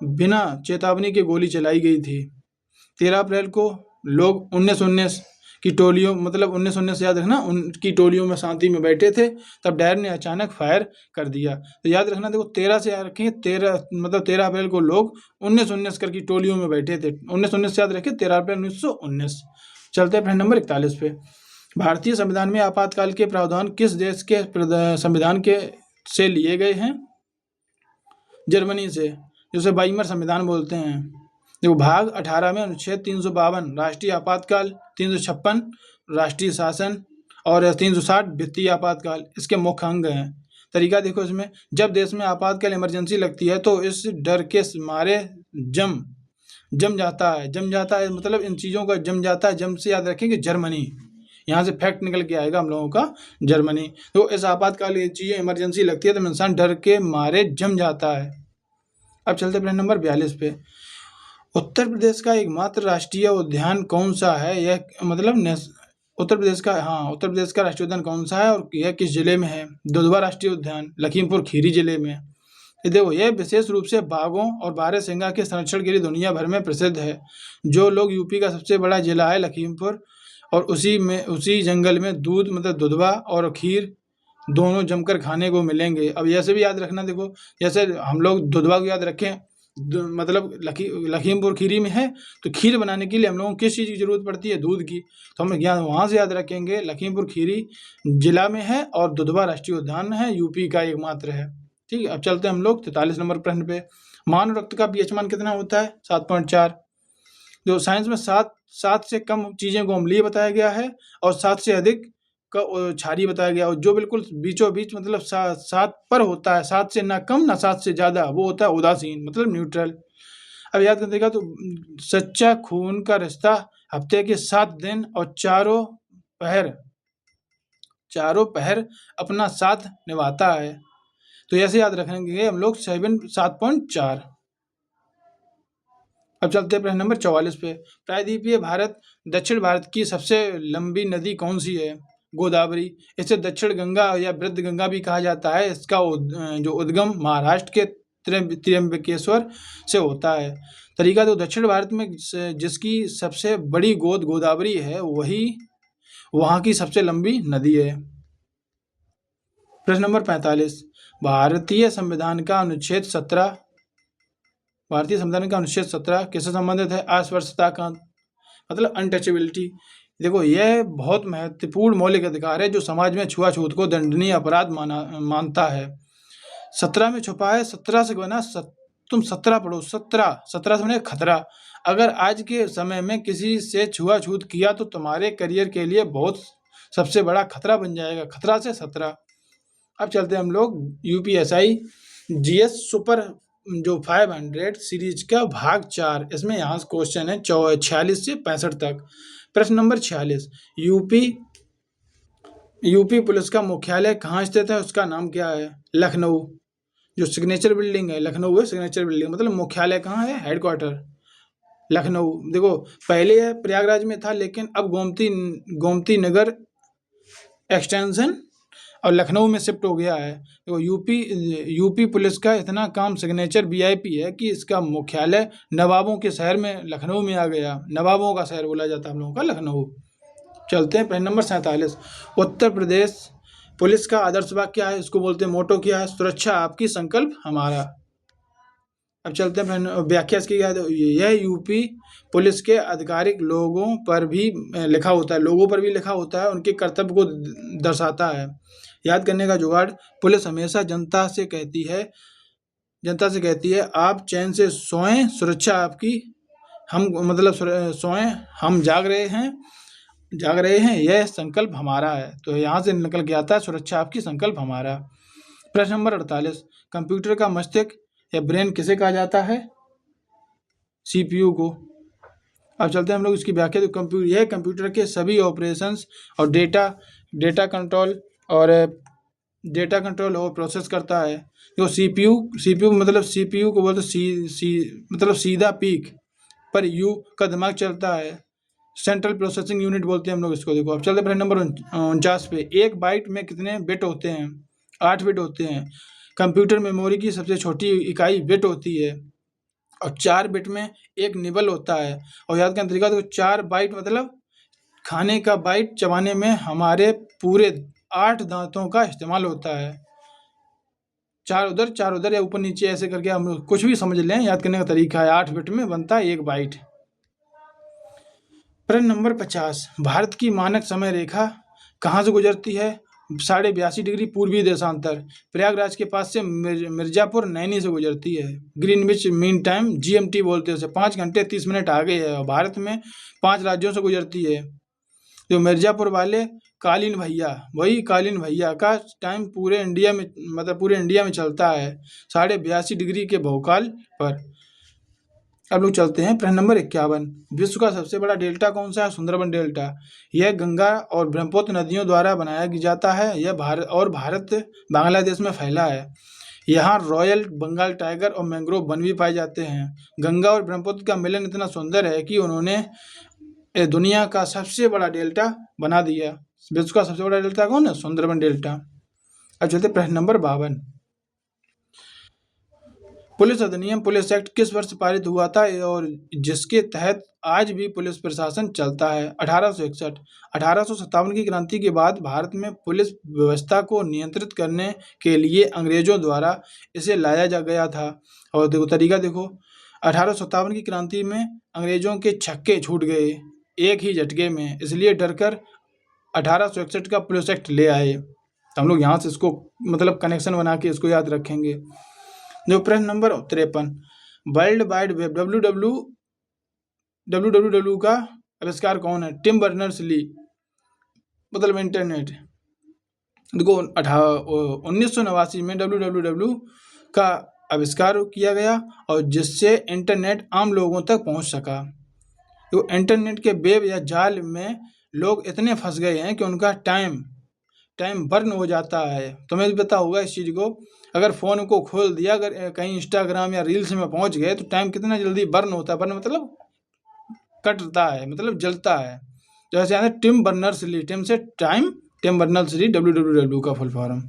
बिना चेतावनी के गोली चलाई गई थी। 13 अप्रैल को लोग 1919 की टोलियों, मतलब 1919 याद रखना, उनकी टोलियों में शांति में बैठे थे, तब डायर ने अचानक फायर कर दिया। तो याद रखना, देखो 13 से याद रखेंगे, 13 मतलब 13 अप्रैल को लोग 1919 करके टोलियों में बैठे थे। 1919 याद रखें, 13 अप्रैल 1919। चलते हैं प्रश्न नंबर 41 पे। भारतीय संविधान में आपातकाल के प्रावधान किस देश के संविधान के से लिए गए हैं? जर्मनी से, जिसे वाइमर संविधान बोलते हैं। देखो भाग 18 में अनुच्छेद 352 राष्ट्रीय आपातकाल, 356 राष्ट्रीय शासन और 360 वित्तीय आपातकाल इसके मुख्य अंग हैं। तरीका देखो इसमें, जब देश में आपातकाल इमरजेंसी लगती है तो इस डर के मारे जम जाता है, मतलब इन चीज़ों का जम जाता है। जम से याद रखेंगे जर्मनी, यहाँ से फैक्ट निकल के आएगा हम लोगों का जर्मनी। तो इस आपातकाल ये चीज़ें इमरजेंसी लगती है तो इंसान डर के मारे जम जाता है। अब चलते प्रश्न नंबर 42 पे। उत्तर प्रदेश का एकमात्र राष्ट्रीय उद्यान कौन सा है? यह मतलब उत्तर प्रदेश का राष्ट्रीय उद्यान कौन सा है और यह किस जिले में है? दुधवा राष्ट्रीय उद्यान लखीमपुर खीरी जिले में। देखो यह विशेष रूप से बाघों और बारहसिंगा के संरक्षण के लिए दुनिया भर में प्रसिद्ध है। जो लोग यूपी का सबसे बड़ा जिला है लखीमपुर, और उसी जंगल में दूध मतलब दुधवा और खीर दोनों जमकर खाने को मिलेंगे। अब ऐसे भी याद रखना, देखो जैसे हम लोग दुधवा को याद रखें, मतलब लखीमपुर खीरी में है, तो खीर बनाने के लिए हम लोगों को किस चीज़ की ज़रूरत पड़ती है? दूध की। तो हम वहाँ से याद रखेंगे लखीमपुर खीरी जिला में है और दुधवा राष्ट्रीय उद्यान है, यूपी का एकमात्र है। ठीक है, अब चलते हैं हम लोग 43 नंबर प्रश्न पे। मानव रक्त का पीएच मान कितना होता है? 7.4। जो साइंस में 7 से कम चीज़ें को अम्लीय बताया गया है और 7 से अधिक का क्षारीय बताया गया, और जो बिल्कुल बीचों बीच मतलब 7 पर होता है, 7 से ना कम ना 7 से ज़्यादा, वो होता है उदासीन मतलब न्यूट्रल। अब याद करिएगा, तो सच्चा खून का रिश्ता हफ्ते के 7 दिन और चारों पहर अपना साथ निभाता है। तो ऐसे याद रखेंगे हम लोग 7.4। अब चलते हैं प्रश्न नंबर 44 पे। प्रायद्वीपीय भारत दक्षिण भारत की सबसे लंबी नदी कौन सी है? गोदावरी। इसे दक्षिण गंगा या वृद्ध गंगा भी कहा जाता है। इसका जो उद्गम महाराष्ट्र के त्र्यंबकेश्वर से होता है। तरीका, तो दक्षिण भारत में जिसकी सबसे बड़ी गोद गोदावरी है, वही वहाँ की सबसे लंबी नदी है। प्रश्न नंबर 45। भारतीय संविधान का अनुच्छेद 17 किससे संबंधित है? अस्पृश्यता का मतलब अनटचेबिलिटी। देखो यह बहुत महत्वपूर्ण मौलिक अधिकार है जो समाज में छुआछूत को दंडनीय अपराध मानता है। 17 में छुपा है, 17 से बना, तुम 17 पढ़ो, 17 से बने खतरा। अगर आज के समय में किसी से छुआछूत किया तो तुम्हारे करियर के लिए बहुत सबसे बड़ा खतरा बन जाएगा। खतरा से 17। अब चलते हैं हम लोग यूपीएसआई जीएस सुपर जो 500 सीरीज का भाग 4। इसमें यहाँ क्वेश्चन है 46 से 65 तक। प्रश्न नंबर 46। यूपी पुलिस का मुख्यालय कहाँ स्थित है? उसका नाम क्या है? लखनऊ। जो सिग्नेचर बिल्डिंग है लखनऊ है, सिग्नेचर बिल्डिंग मतलब मुख्यालय कहाँ है? हेडक्वार्टर लखनऊ। देखो पहले यह प्रयागराज में था, लेकिन अब गोमती नगर एक्सटेंशन और लखनऊ में शिफ्ट हो गया है। तो यूपी पुलिस का इतना काम सिग्नेचर वीआईपी है कि इसका मुख्यालय नवाबों के शहर में लखनऊ में आ गया। नवाबों का शहर बोला जाता है हम लोगों का लखनऊ। चलते हैं प्रश्न नंबर 47। उत्तर प्रदेश पुलिस का आदर्श वाक्य क्या है? इसको बोलते हैं मोटो क्या है? सुरक्षा आपकी संकल्प हमारा। अब चलते हैं व्याख्या इसकी क्या है? यह यूपी पुलिस के आधिकारिक लोगों पर भी लिखा होता है, उनके कर्तव्य को दर्शाता है। याद करने का जुगाड़, पुलिस हमेशा जनता से कहती है आप चैन से सोएं, सुरक्षा आपकी, सोएं, हम जाग रहे हैं, यह संकल्प हमारा है। तो यहाँ से निकल के आता है सुरक्षा आपकी संकल्प हमारा। प्रश्न नंबर 48। कंप्यूटर का मस्तिष्क या ब्रेन किसे कहा जाता है? सीपीयू को। अब चलते हैं हम लोग इसकी व्याख्या। तो यह कंप्यूटर के सभी ऑपरेशंस और डेटा कंट्रोल और प्रोसेस करता है। जो सीपीयू मतलब सीपीयू को बोलते मतलब सीधा पीक पर यू का दिमाग चलता है। सेंट्रल प्रोसेसिंग यूनिट बोलते हैं हम लोग इसको। देखो अब चलते हैं प्रश्न नंबर 49 पे। एक बाइट में कितने बिट होते हैं? 8 बिट होते हैं। कंप्यूटर मेमोरी की सबसे छोटी इकाई बिट होती है और 4 बिट में एक निबल होता है। और याद करने का तरीका, तो 4 बाइट मतलब खाने का बाइट चबाने में हमारे पूरे 8 दांतों का इस्तेमाल होता है। 4 उधर या ऊपर नीचे ऐसे करके हम कुछ भी समझ लें, याद करने का तरीका है। 8 बिट में बनता है 1 बाइट। प्रश्न नंबर 50, भारत की मानक समय रेखा कहाँ से गुजरती है? 82.5 डिग्री पूर्वी देशांतर, प्रयागराज के पास से मिर्जापुर नैनी से गुजरती है। ग्रीनविच मीन टाइम GMT बोलते हैं उसे, 5 घंटे 30 मिनट आगे है। भारत में 5 राज्यों से गुजरती है। जो मिर्जापुर वाले कालीन भैया, वही कालीन भैया का टाइम पूरे इंडिया में, मतलब पूरे इंडिया में चलता है 82.5 डिग्री के भूकाल पर। अब लोग चलते हैं प्रश्न नंबर 51, विश्व का सबसे बड़ा डेल्टा कौन सा है? सुंदरबन डेल्टा। यह गंगा और ब्रह्मपुत्र नदियों द्वारा बनाया जाता है। यह भारत बांग्लादेश में फैला है। यहाँ रॉयल बंगाल टाइगर और मैंग्रोव वन भी पाए जाते हैं। गंगा और ब्रह्मपुत्र का मिलन इतना सुंदर है कि उन्होंने दुनिया का सबसे बड़ा डेल्टा बना दिया। विश्व का सबसे बड़ा डेल्टा कौन है? सुंदरबन डेल्टा। अब चलते प्रश्न नंबर 52, पुलिस अधिनियम पुलिस एक्ट किस वर्ष पारित हुआ था और जिसके तहत आज भी पुलिस प्रशासन चलता है? 1861। 1857 की क्रांति के बाद भारत में पुलिस व्यवस्था को नियंत्रित करने के लिए अंग्रेजों द्वारा इसे लाया जा गया था। और देखो तरीका देखो, 1857 की क्रांति में अंग्रेजों के छक्के छूट गए एक ही झटके में, इसलिए डरकर 1861 का पुलिस एक्ट ले आए। तो हम लोग यहाँ से इसको मतलब कनेक्शन बना के इसको याद रखेंगे। जो प्रश्न number 53, world wide web WWW का आविष्कार कौन है? टिम बर्नर्स ली, मतलब इंटरनेट। देखो 1989 में WWW का आविष्कार किया गया और जिससे इंटरनेट आम लोगों तक पहुंच सका। तो इंटरनेट के वेब या जाल में लोग इतने फंस गए हैं कि उनका टाइम बर्न हो जाता है। तुम्हें भी पता होगा इस चीज़ को, अगर फ़ोन को खोल दिया, अगर कहीं इंस्टाग्राम या रील्स में पहुंच गए तो टाइम कितना जल्दी बर्न होता है। बर्न मतलब कटता है, मतलब जलता है। तो ऐसे आते टिम बर्नर्स ली, टिम से time, Tim Berners Lee, WWW का फुल फॉर्म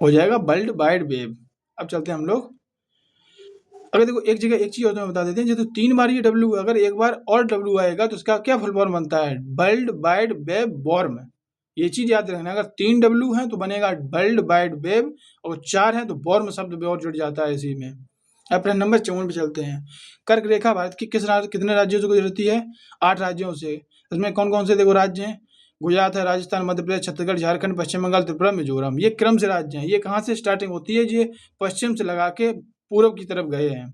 हो जाएगा वर्ल्ड वाइड वेब। अब चलते हैं हम लोग, अगर देखो एक जगह एक चीज़ और तुम्हें बता देते हैं, जैसे 3 बार ये W, अगर एक बार और W आएगा तो इसका क्या फुल फॉर्म बनता है? World wide web warm. ये चीज़ याद रखना, अगर 3 W हैं तो बनेगा वर्ल्ड वाइड वेब, और 4 हैं तो वॉर्म शब्द भी और जुड़ जाता है इसी में। अब प्रश्न नंबर 54 पे चलते हैं। कर्क रेखा भारत की कितने राज्यों से गुजरती है? 8 राज्यों से। इसमें कौन कौन से देखो राज्य हैं? गुजरात है, राजस्थान, मध्य प्रदेश, छत्तीसगढ़, झारखंड, पश्चिम बंगाल, त्रिपुरा, मिजोरम। ये क्रम से राज्य हैं। ये कहाँ से स्टार्टिंग होती है? ये पश्चिम से लगा के पूर्व की तरफ गए हैं।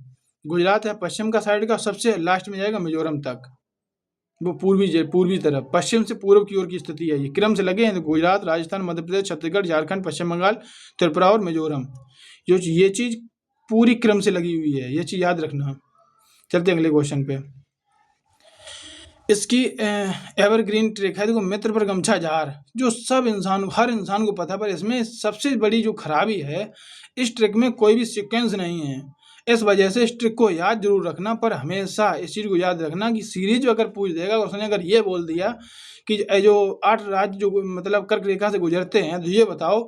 गुजरात है पश्चिम का साइड का, सबसे लास्ट में जाएगा मिजोरम तक, वो पूर्वी तरफ, पश्चिम से पूर्व की ओर की स्थिति है। ये क्रम से लगे हैं तो गुजरात, राजस्थान, मध्य प्रदेश, छत्तीसगढ़, झारखंड, पश्चिम बंगाल, त्रिपुरा और मिजोरम। ये चीज़ पूरी क्रम से लगी हुई है, ये चीज़ याद रखना। चलते अगले क्वेश्चन पे। इसकी एवरग्रीन ट्रिक है, देखो मित्र पर गमछा झार, जो हर इंसान को पता है, पर इसमें सबसे बड़ी जो खराबी है, इस ट्रिक में कोई भी सीक्वेंस नहीं है। इस वजह से इस ट्रिक को याद जरूर रखना, पर हमेशा इस चीज़ को याद रखना कि सीरीज अगर पूछ देगा, उसने अगर ये बोल दिया कि जो 8 राज्य जो मतलब कर्क रेखा से गुजरते हैं, तो ये बताओ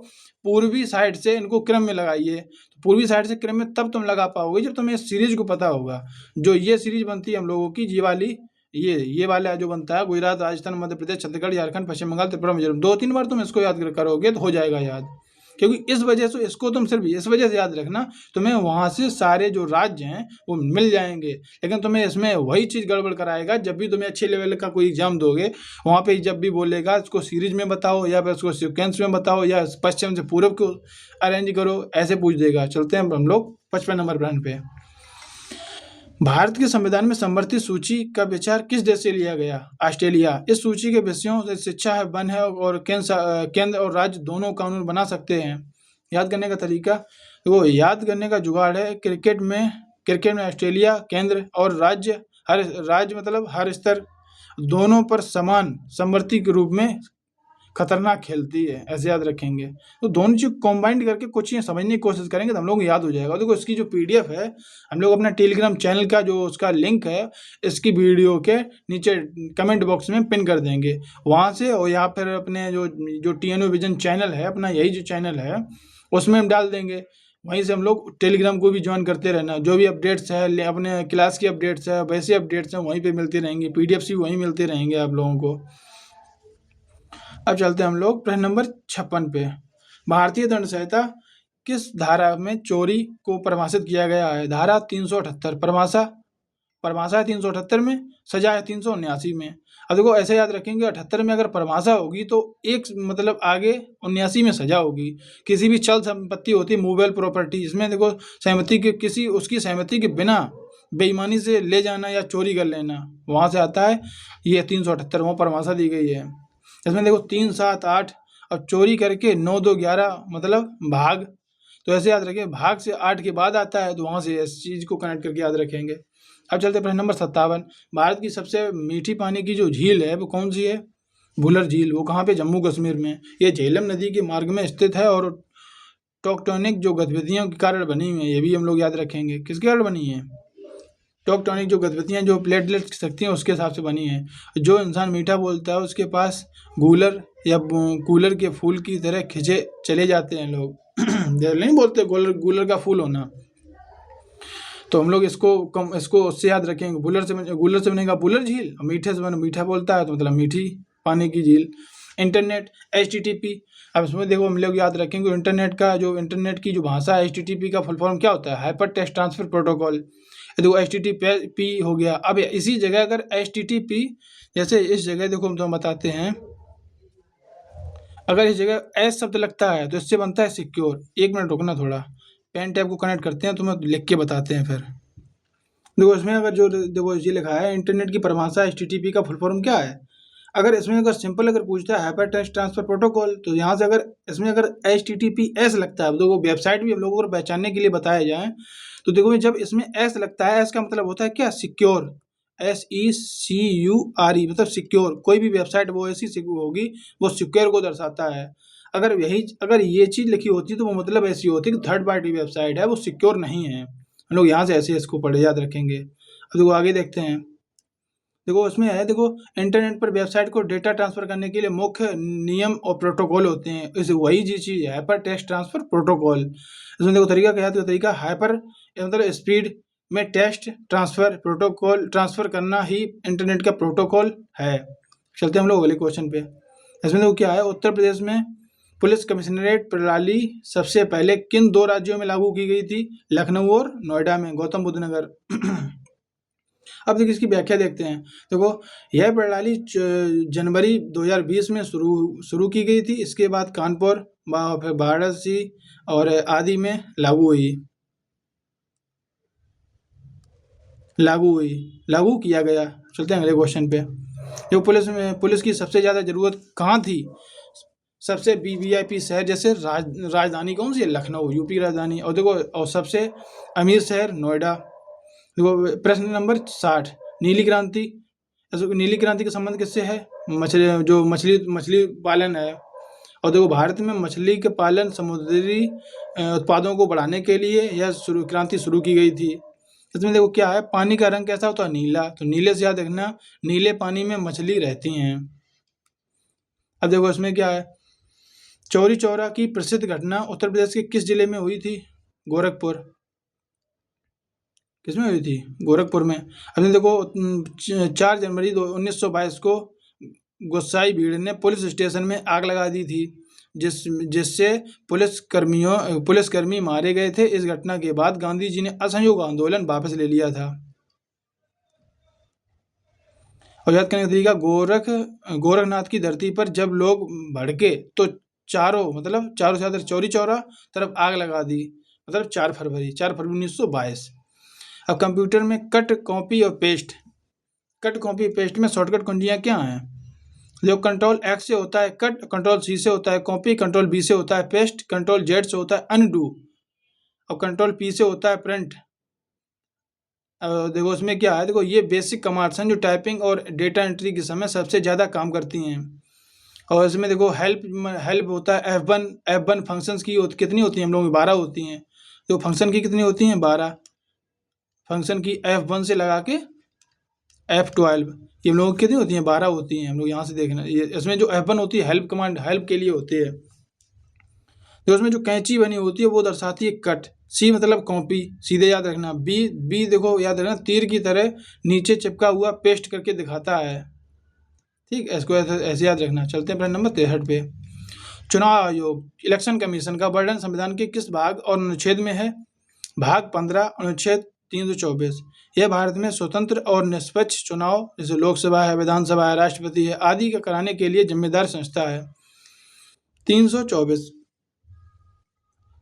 पूर्वी साइड से इनको क्रम में लगाइए। तो पूर्वी साइड से क्रम में तब तुम लगा पाओगे जब तुम्हें इस सीरीज को पता होगा। जो ये सीरीज बनती है हम लोगों की, ये वाला जो बनता है, गुजरात, राजस्थान, मध्य प्रदेश, छत्तीसगढ़, झारखंड, पश्चिम बंगाल, त्रिपुरा, मिजोरम, 2-3 बार तुम इसको याद करोगे तो हो जाएगा याद। क्योंकि इस वजह से इसको तुम सिर्फ इस वजह से याद रखना, तुम्हें वहाँ से सारे जो राज्य हैं वो मिल जाएंगे। लेकिन तुम्हें इसमें वही चीज़ गड़बड़ कराएगा, जब भी तुम्हें अच्छे लेवल का कोई एग्जाम दोगे, वहाँ पे जब भी बोलेगा इसको सीरीज में बताओ या फिर इसको सीक्वेंस में बताओ या पश्चिम से पूर्व को अरेंज करो, ऐसे पूछ देगा। चलते हैं हम लोग 55 नंबर प्रश्न पे। भारत के संविधान में समवर्ती सूची का विचार किस देश से लिया गया? ऑस्ट्रेलिया। इस सूची के विषयों से शिक्षा है, वन है और केंद्र और राज्य दोनों कानून बना सकते हैं। याद करने का तरीका, वो याद करने का जुगाड़ है, क्रिकेट में ऑस्ट्रेलिया केंद्र और राज्य, हर राज्य मतलब हर स्तर दोनों पर समान समवर्ती के रूप में खतरनाक खेलती है, ऐसे याद रखेंगे। तो दोनों चीज़ कॉम्बाइंड करके कुछ चीज़ें समझने की कोशिश करेंगे तो हम लोग को याद हो जाएगा। देखो इसकी जो PDF है, हम लोग अपना टेलीग्राम चैनल का जो उसका लिंक है, इसकी वीडियो के नीचे कमेंट बॉक्स में पिन कर देंगे, वहाँ से, और या फिर अपने जो TNU विजन चैनल है अपना, यही जो चैनल है उसमें हम डाल देंगे। वहीं से हम लोग टेलीग्राम को भी ज्वाइन करते रहना, जो भी अपडेट्स है अपने क्लास की अपडेट्स है, वैसे अपडेट्स हैं वहीं पे मिलती रहेंगी, पीडीएफ भी वहीं मिलते रहेंगे आप लोगों को। अब चलते हैं हम लोग प्रश्न नंबर 56 पे। भारतीय दंड संहिता किस धारा में चोरी को परिभाषित किया गया है? धारा 378। परिभाषा है 378 में, सजा है 379 में। अब देखो ऐसे याद रखेंगे, 78 में अगर परिभाषा होगी तो एक मतलब आगे 79 में सजा होगी। किसी भी चल संपत्ति होती है मूवेबल प्रॉपर्टी, इसमें देखो सहमति के किसी उसकी सहमति के बिना बेईमानी से ले जाना या चोरी कर लेना, वहाँ से आता है ये 378, वहाँ परिभाषा दी गई है। इसमें देखो 3, 7, 8 और चोरी करके 9, 2, 11 मतलब भाग, तो ऐसे याद रखें भाग से 8 के बाद आता है, तो वहाँ से इस चीज़ को कनेक्ट करके याद रखेंगे। अब चलते प्रश्न नंबर 57। भारत की सबसे मीठी पानी की जो झील है वो कौन सी है? भुलर झील। वो कहाँ पे? जम्मू कश्मीर में। ये झेलम नदी के मार्ग में स्थित है और टेक्टोनिक जो गतिविधियों के कारण बनी हुई है, ये भी हम लोग याद रखेंगे। किसके कारण बनी है? टेक्टोनिक जो गतिविधियाँ जो प्लेटलेट की शक्ति है उसके हिसाब से बनी है। जो इंसान मीठा बोलता है उसके पास गूलर या कूलर के फूल की तरह खिंचे चले जाते हैं लोग नहीं बोलते गूलर का फूल होना, तो हम लोग इसको उससे याद रखेंगे। गूलर से बनेगा बुलर झील, और मीठे से बने मीठा बोलता है तो मतलब मीठी पानी की झील। Internet HTTP। अब इसमें देखो हम लोग याद रखेंगे इंटरनेट की जो भाषा है HTTP का फुल फॉर्म क्या होता है? Hyper text transfer protocol. देखो HTTP हो गया। अब इसी जगह अगर HTTP जैसे इस जगह देखो हम तो बताते हैं, अगर इस जगह एस शब्द लगता है तो इससे बनता है सिक्योर। 1 मिनट रुकना, थोड़ा पेन टैब को कनेक्ट करते हैं तो मैं लिख के बताते हैं। फिर देखो इसमें अगर जो देखो ये लिखा है इंटरनेट की परिभाषा HTTP का फुल फॉर्म क्या है? अगर इसमें अगर सिंपल अगर पूछता है हाइपर टेक्स्ट ट्रांसफर प्रोटोकॉल, तो यहाँ से अगर इसमें अगर HTTPS लगता है, देखो वेबसाइट भी हम लोगों को पहचानने के लिए बताया जाए तो देखो जब इसमें S लगता है, S का मतलब होता है क्या? सिक्योर। SECURE मतलब सिक्योर। कोई भी वेबसाइट वो ऐसी होगी वो सिक्योर को दर्शाता है। अगर ये चीज़ लिखी होती तो वो मतलब ऐसी होती कि थर्ड पार्टी वेबसाइट है, वो सिक्योर नहीं है। हम लोग यहाँ से ऐसे इसको पढ़े याद रखेंगे। अब देखो आगे देखते हैं। देखो उसमें है, देखो इंटरनेट पर वेबसाइट को डेटा ट्रांसफर करने के लिए मुख्य नियम और प्रोटोकॉल होते हैं। इस वही चीज़ है हाइपर टेक्स्ट ट्रांसफर प्रोटोकॉल। इसमें देखो तरीका क्या है? तो तरीका हाइपर मतलब स्पीड में टेक्स्ट प्रोटोकॉल ट्रांसफर करना ही इंटरनेट का प्रोटोकॉल है। चलते हम लोग अगले क्वेश्चन पे। इसमें देखो क्या है? उत्तर प्रदेश में पुलिस कमिश्नरेट प्रणाली सबसे पहले किन 2 राज्यों में लागू की गई थी? लखनऊ और नोएडा में, गौतम बुद्ध नगर। अब देखिए इसकी व्याख्या देखते हैं। देखो यह प्रणाली जनवरी 2020 में शुरू की गई थी। इसके बाद कानपुर, फिर वाराणसी और आदि में लागू किया गया। चलते हैं अगले क्वेश्चन पे। जो पुलिस की सबसे ज़्यादा ज़रूरत कहाँ थी? सबसे VIP शहर जैसे राजधानी कौन सी है? लखनऊ, यूपी की राजधानी। और देखो और सबसे अमीर शहर नोएडा। देखो प्रश्न नंबर 60। नीली क्रांति। नीली क्रांति का संबंध किससे है? मछली पालन है। और देखो भारत में मछली के पालन समुद्री उत्पादों को बढ़ाने के लिए यह क्रांति शुरू की गई थी। इसमें देखो क्या है? पानी का रंग कैसा होता है? नीला। तो नीले से याद रखना, नीले पानी में मछली रहती हैं। अब देखो इसमें क्या है? चौरी चौरा की प्रसिद्ध घटना उत्तर प्रदेश के किस जिले में हुई थी? गोरखपुर। किसमें हुई थी? गोरखपुर में। अभी देखो 4 जनवरी 1922 को गोसाई भीड़ ने पुलिस स्टेशन में आग लगा दी थी, जिससे पुलिसकर्मी मारे गए थे। इस घटना के बाद गांधी जी ने असहयोग आंदोलन वापस ले लिया था। और याद करने का तरीका, गोरखनाथ की धरती पर जब लोग भड़के तो चारों से ज़्यादा चौरी चौरा तरफ आग लगा दी, मतलब 4 फरवरी 1922। अब कंप्यूटर में कट कॉपी और पेस्ट में शॉर्टकट कुंजियाँ क्या हैं? जो कंट्रोल X से होता है कट, कंट्रोल C से होता है कॉपी, कंट्रोल B से होता है पेस्ट, कंट्रोल Z से होता है अनडू, और कंट्रोल P से होता है प्रिंट। देखो इसमें क्या है? देखो ये बेसिक कमांड्स हैं जो टाइपिंग और डेटा एंट्री के समय सबसे ज़्यादा काम करती हैं। और इसमें देखो हेल्प होता है F1 फंक्शंस की कितनी होती हैं? हम लोग 12 होती हैं। तो फंक्शन की कितनी होती हैं? 12। फंक्शन की F1 से लगा के F12 ये हम लोग कितनी होती हैं? 12 होती हैं। हम लोग यहाँ से देखना, ये इसमें जो F1 होती है हेल्प कमांड, हेल्प के लिए होती है। तो उसमें जो कैंची बनी होती है वो दर्शाती है कट। सी मतलब कॉपी, सीधे याद रखना। बी देखो याद रखना, तीर की तरह नीचे चिपका हुआ पेस्ट करके दिखाता है। ठीक, इसको ऐसे याद रखना। चलते हैं प्रश्न नंबर 63 पे। चुनाव आयोग, इलेक्शन कमीशन का वर्णन संविधान के किस भाग और अनुच्छेद में है? भाग 15, अनुच्छेद 324। यह भारत में स्वतंत्र और निष्पक्ष चुनाव, जैसे लोकसभा है, विधानसभा है, राष्ट्रपति है आदि का कराने के लिए जिम्मेदार संस्था है। 324।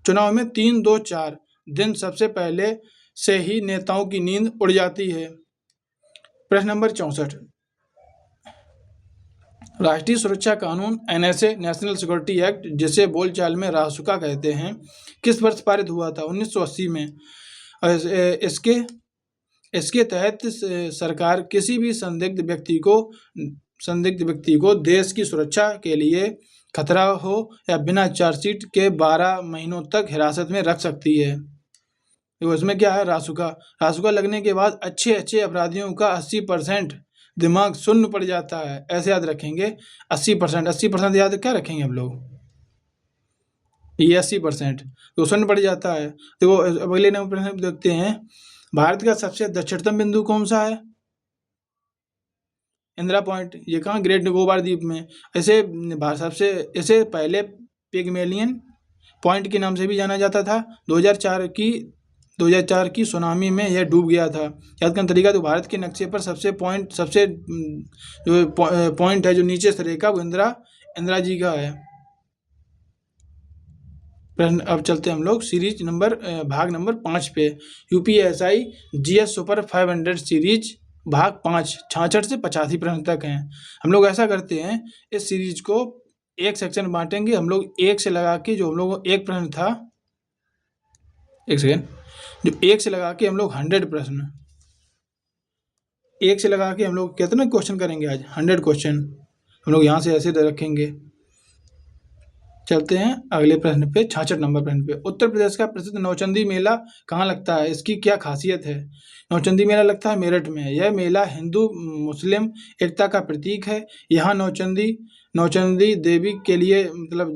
चुनाव में 3, 2, 4 दिन सबसे पहले से ही नेताओं की नींद उड़ जाती है। प्रश्न नंबर 64। राष्ट्रीय सुरक्षा कानून एनएसए, नेशनल सिक्योरिटी एक्ट, जिसे बोलचाल में रासुका कहते हैं, किस वर्ष पारित हुआ था? 1980 में। इसके तहत सरकार किसी भी संदिग्ध व्यक्ति को देश की सुरक्षा के लिए खतरा हो या बिना चार्जशीट के 12 महीनों तक हिरासत में रख सकती है। तो इसमें क्या है? रासुका लगने के बाद अच्छे अपराधियों का 80% दिमाग शून्य पड़ जाता है। ऐसे याद रखेंगे 80% याद क्या रखेंगे हम लोग? ये 80% तो शून्य पड़ जाता है। तो अगले नंबर प्रश्न देखते हैं। भारत का सबसे दक्षिणतम बिंदु कौन सा है? इंदिरा पॉइंट। ये कहाँ? ग्रेट निकोबार द्वीप में। इसे पहले पिग्मेलियन पॉइंट के नाम से भी जाना जाता था। 2004 की सुनामी में यह डूब गया था। याद करने तरीका, तो भारत के नक्शे पर सबसे जो पॉइंट है जो नीचे से रेखा, वो इंदिरा जी का है। अब चलते हैं हम लोग सीरीज नंबर भाग नंबर 5 पे। यूपीएसआई जीएस सुपर 500 सीरीज भाग 5 66 से 85 प्रश्न तक हैं। हम लोग ऐसा करते हैं, इस सीरीज को एक सेक्शन बांटेंगे हम लोग। एक से लगा के जो हम लोग एक प्रश्न था, एक सेकेंड, जो एक से लगा के हम लोग 100 प्रश्न, एक से लगा के हम लोग कितना क्वेश्चन करेंगे आज? 100 क्वेश्चन हम लोग यहाँ से ऐसे रखेंगे। चलते हैं अगले प्रश्न पे, 66 नंबर प्रश्न पे। उत्तर प्रदेश का प्रसिद्ध नौचंदी मेला कहाँ लगता है? इसकी क्या खासियत है? नौचंदी मेला लगता है मेरठ में। यह मेला हिंदू मुस्लिम एकता का प्रतीक है। यहाँ नौचंदी देवी के लिए मतलब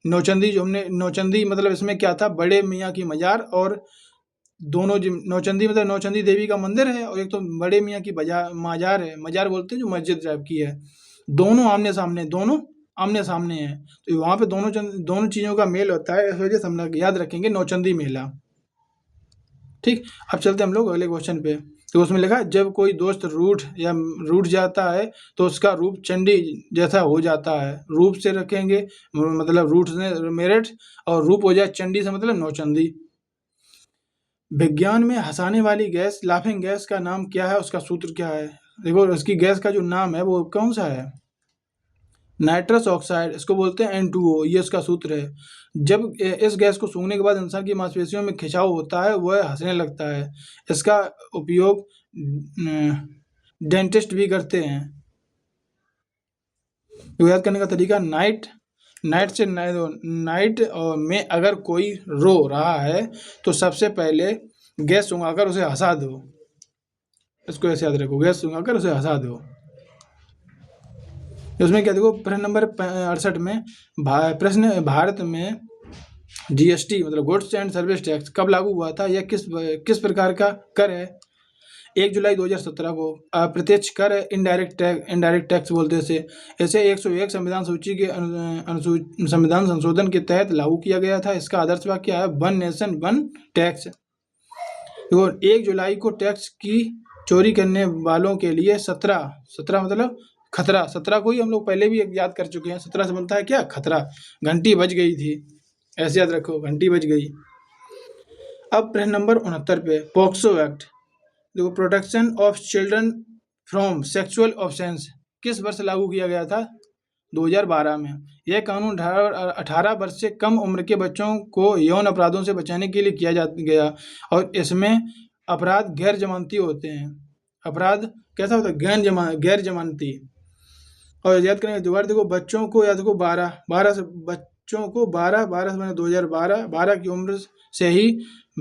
नौचंदी मतलब इसमें क्या था? बड़े मियाँ की मजार, और दोनों नौचंदी मतलब नौचंदी देवी का मंदिर है, और एक तो बड़े मियाँ की मजार है। मजार बोलते हैं जो मस्जिद टाइप की है। दोनों आमने सामने है, तो वहाँ पे दोनों चीज़ों का मेल होता है। इस वजह से हम लोग याद रखेंगे नौचंदी मेला। ठीक, अब चलते हम लोग अगले क्वेश्चन पे। तो उसमें लिखा, जब कोई दोस्त रूठ जाता है तो उसका रूप चंडी जैसा हो जाता है। रूप से रखेंगे मतलब रूठ से मेरठ, और रूप हो जाए चंडी से मतलब नौचंदी। विज्ञान में हंसाने वाली गैस, लाफिंग गैस का नाम क्या है? उसका सूत्र क्या है? देखो, उसकी गैस का जो नाम है वो कौन सा है? नाइट्रस ऑक्साइड, इसको बोलते हैं N2O। ये इसका सूत्र है। जब इस गैस को सूंघने के बाद इंसान की मांसपेशियों में खिंचाव होता है, वह हंसने लगता है। इसका उपयोग डेंटिस्ट भी करते हैं। याद करने का तरीका, नाइट में अगर कोई रो रहा है तो सबसे पहले गैस सूंघाकर उसे हंसा दो। इसको ऐसे याद रखो, गैस सूंघाकर उसे हंसा दो। उसमें क्या देखो, प्रश्न नंबर 68 में प्रश्न, भारत में जीएसटी मतलब गुड्स एंड सर्विस टैक्स कब लागू हुआ था? यह किस प्रकार का कर है? 1 जुलाई 2017 को। अप्रत्यक्ष कर है, इनडायरेक्ट टैक्स बोलते हैं इसे 101 संविधान सूची के संविधान संशोधन के तहत लागू किया गया था। इसका आदर्श वाक्य है, वन नेशन वन टैक्स। तो 1 जुलाई को टैक्स की चोरी करने वालों के लिए 17 मतलब खतरा। 17 को ही हम लोग पहले भी याद कर चुके हैं। 17 से बनता है क्या? खतरा। घंटी बज गई थी, ऐसे याद रखो, घंटी बज गई। अब प्रश्न नंबर 69 पे, पॉक्सो एक्ट देखो, protection of children from sexual offence, किस वर्ष लागू किया गया था? 2012 में। यह कानून 18 वर्ष से कम उम्र के बच्चों को यौन अपराधों से बचाने के लिए किया गया, और इसमें अपराध गैर जमानती होते हैं। अपराध कैसा होता है? गैर जमानती। और याद करेंगे दोबारा, देखो बच्चों को याद रखो 12 से बच्चों को 12 से मैंने 2012 की उम्र से ही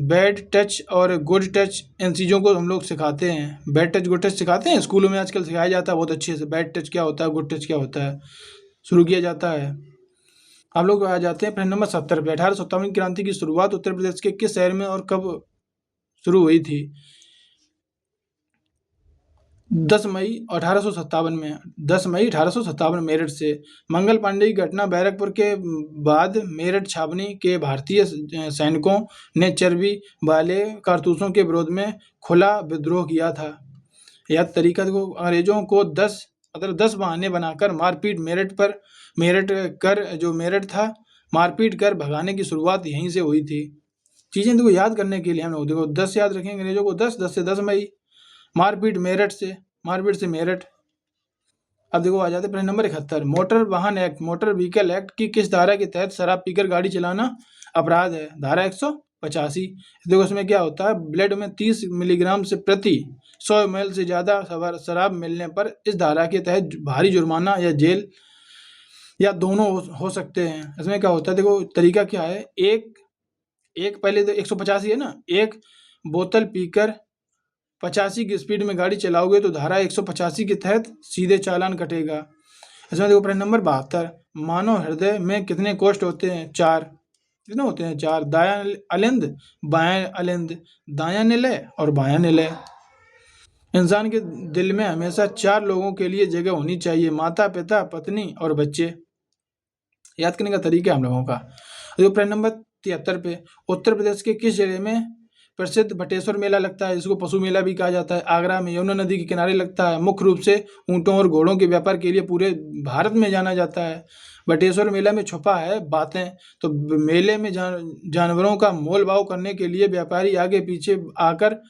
बैड टच और गुड टच, इन चीज़ों को हम लोग सिखाते हैं। बैड टच गुड टच सिखाते हैं स्कूलों में, आजकल सिखाया जाता है बहुत अच्छे से। बैड टच क्या होता है, गुड टच क्या होता है, शुरू किया जाता है। आप लोग आ जाते हैं प्रश्न नंबर 70 पे। 1857 क्रांति की शुरुआत उत्तर प्रदेश के किस शहर में और कब शुरू हुई थी? 10 मई 1857 में, 10 मई 1857 मेरठ से। मंगल पांडे की घटना बैरकपुर के बाद मेरठ छावनी के भारतीय सैनिकों ने चर्बी वाले कारतूसों के विरोध में खुला विद्रोह किया था। यह तरीका देखो, अंग्रेजों को 10 बहाने बनाकर मेरठ था, मारपीट कर भगाने की शुरुआत यहीं से हुई थी। चीज़ें देखो याद करने के लिए हम लोग देखो 10 याद रखेंगे अंग्रेजों को, 10 से 10 मई, मारपीट से मेरठ। अब देखो आ जाते प्रश्न नंबर 71। मोटर व्हीकल एक्ट की किस धारा के तहत शराब पीकर गाड़ी चलाना अपराध है? धारा 185। देखो इसमें क्या होता है, ब्लड में 30 मिलीग्राम से प्रति 100 ml से ज़्यादा शराब मिलने पर इस धारा के तहत भारी जुर्माना या जेल या दोनों हो सकते हैं। इसमें क्या होता है, देखो तरीका क्या है, एक पहले तो 185 है ना, एक बोतल पीकर 85 की स्पीड में गाड़ी चलाओगे तो धारा 185 के तहत सीधे चालान कटेगा। इसमें देखो प्रश्न नंबर 72। मानव हृदय में कितने कोष्ठ होते हैं? 4। कितने होते हैं? 4। दायां अलिंद, बायां अलिंद, दायां निलय और बायां निलय। इंसान के दिल में हमेशा 4 लोगों के लिए जगह होनी चाहिए, माता पिता, पत्नी और बच्चे। याद करने का तरीका हम लोगों का। देखो प्रश्न नंबर 73 पे। उत्तर प्रदेश के किस जिले में प्रसिद्ध बटेश्वर मेला लगता है, जिसको पशु मेला भी कहा जाता है? आगरा में यमुना नदी के किनारे लगता है। मुख्य रूप से ऊँटों और घोड़ों के व्यापार के लिए पूरे भारत में जाना जाता है। बटेश्वर मेला में छुपा है बातें। तो मेले में जानवरों का मोल भाव करने के लिए व्यापारी आगे पीछे आकर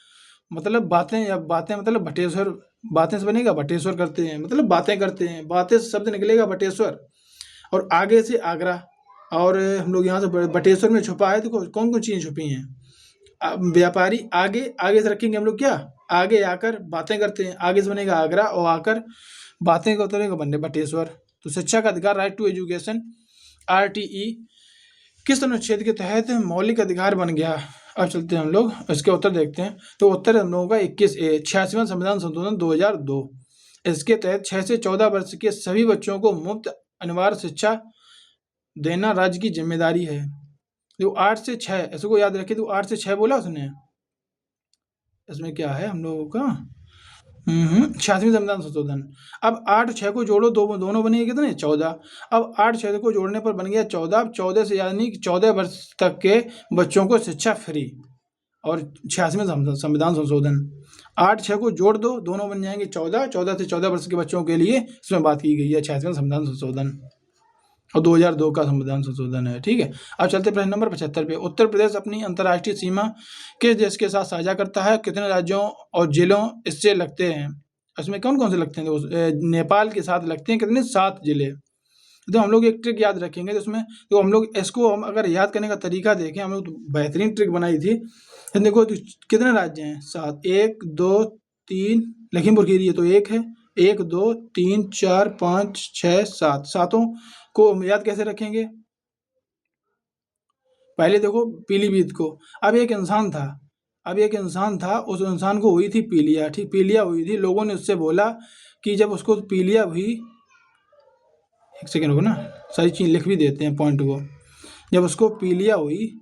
मतलब बातें मतलब बटेश्वर, बातें से बनेगा बटेश्वर करते हैं, मतलब बातें करते हैं, बातें से शब्द निकलेगा बटेश्वर, और आगे से आगरा। और हम लोग यहाँ से बटेश्वर में छुपा है, देखो कौन कौन चीज़ें छुपी हैं। व्यापारी आगे से रखेंगे हम लोग, क्या आगे आकर बातें करते हैं, आगे से बनेगा आगरा और आकर बातें का उतरेगा बनने बटेश्वर। तो शिक्षा का अधिकार, राइट टू एजुकेशन, RTE किस अनुच्छेद के तहत मौलिक अधिकार बन गया? अब चलते हैं हम लोग इसके उत्तर देखते हैं। तो उत्तर हम लोगों का 21A, 86वां संविधान संशोधन 2002। इसके तहत 6 से 14 वर्ष के सभी बच्चों को मुफ्त अनिवार्य शिक्षा देना राज्य की जिम्मेदारी है। जो 8 से 6, इसको याद रखिए, तो 8 से 6 बोला उसने। इसमें क्या है हम लोगों का 86वें संविधान संशोधन। अब 8 6 को जोड़ो, दोनों बनेंगे कितने? 14। अब 8 6 को जोड़ने पर बन गया 14। अब 14 से यानी 14 वर्ष तक के बच्चों को शिक्षा फ्री। और 86वें संविधान संशोधन, 8 6 को जोड़ दो, दोनों बन जाएंगे 14। 14 से 14 वर्ष के बच्चों के लिए इसमें बात की गई है 86वें संविधान संशोधन, और 2002 का संविधान संशोधन है। ठीक है, अब चलते प्रश्न नंबर 75 पे। उत्तर प्रदेश अपनी अंतर्राष्ट्रीय सीमा किस देश के साथ साझा करता है? कितने राज्यों और जिलों इससे लगते हैं? इसमें कौन कौन से लगते हैं? तो नेपाल के साथ लगते हैं कितने? 7 जिले। तो हम लोग एक ट्रिक याद रखेंगे, तो उसमें तो हम लोग इसको हम अगर याद करने का तरीका देखें, हम लोग तो बेहतरीन ट्रिक बनाई थी। तो देखो तो कितने राज्य हैं? 7, 1 2 3, लखीमपुर खीरी है तो 1 है, 1 2 3 4 5 6 7, सातों को हम याद कैसे रखेंगे? पहले देखो पीलीभीत को। अब एक इंसान था, उस इंसान को हुई थी पीलिया। ठीक, पीलिया हुई थी, लोगों ने उससे बोला कि जब उसको पीलिया हुई, एक सेकेंड रुको ना, सारी चीज़ लिख भी देते हैं पॉइंट को। जब उसको पीलिया हुई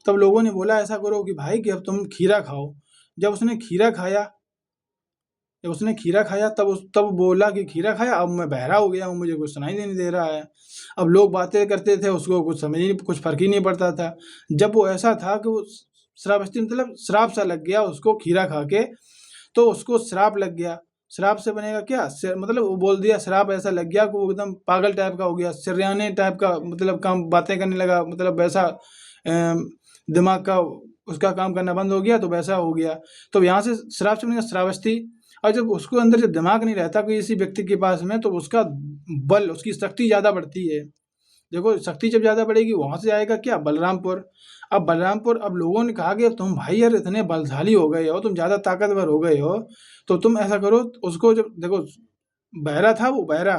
तब लोगों ने बोला ऐसा करो कि भाई कि अब तुम खीरा खाओ। जब उसने खीरा खाया तब बोला कि खीरा खाया, अब मैं बहरा हो गया हूँ, मुझे कुछ सुनाई नहीं दे रहा है। अब लोग बातें करते थे, उसको कुछ फर्क ही नहीं पड़ता था। जब वो ऐसा था कि वो श्रावस्ती मतलब श्राप सा लग गया उसको खीरा खा के, तो उसको श्राप लग गया। श्राप से बनेगा क्या? मतलब वो बोल दिया, श्राप ऐसा लग गया कि वो एकदम पागल टाइप का हो गया, सिरयाने टाइप का, मतलब काम बातें करने लगा, मतलब वैसा दिमाग का उसका काम करना बंद हो गया, तो वैसा हो गया। तो यहाँ से श्राप से बनेगा श्रावस्ती। और जब उसको अंदर जब दिमाग नहीं रहता किसी व्यक्ति के पास में, तो उसका बल, उसकी शक्ति ज़्यादा बढ़ती है। देखो शक्ति जब ज़्यादा बढ़ेगी, वहाँ से आएगा क्या? बलरामपुर। अब लोगों ने कहा कि तुम भाई यार इतने बलशाली हो गए हो, तुम ज़्यादा ताकतवर हो गए हो, तो तुम ऐसा करो, उसको जब देखो बहरा था वो बहरा,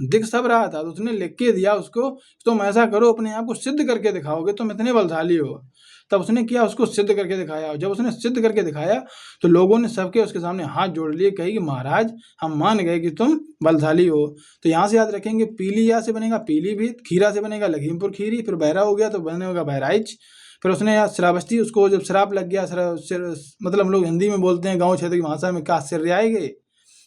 दिख सब रहा था, तो उसने लिख के दिया उसको, तुम ऐसा करो अपने आप को सिद्ध करके दिखाओगे, तुम इतने बलशाली हो। तब उसने किया, उसको सिद्ध करके दिखाया, और जब उसने सिद्ध करके दिखाया तो लोगों ने सबके उसके सामने हाथ जोड़ लिए, कही कि महाराज हम मान गए कि तुम बलशाली हो। तो यहाँ से याद रखेंगे, पीलिया से बनेगा पीलीभीत, खीरा से बनेगा लखीमपुर खीरी, फिर बहरा हो गया तो बनेगा बहराइच। फिर उसने याद श्रावस्ती, उसको जब श्राप लग गया, मतलब हम लोग हिंदी में बोलते हैं गाँव क्षेत्र की भाषा में, क्या सिर्राए गए,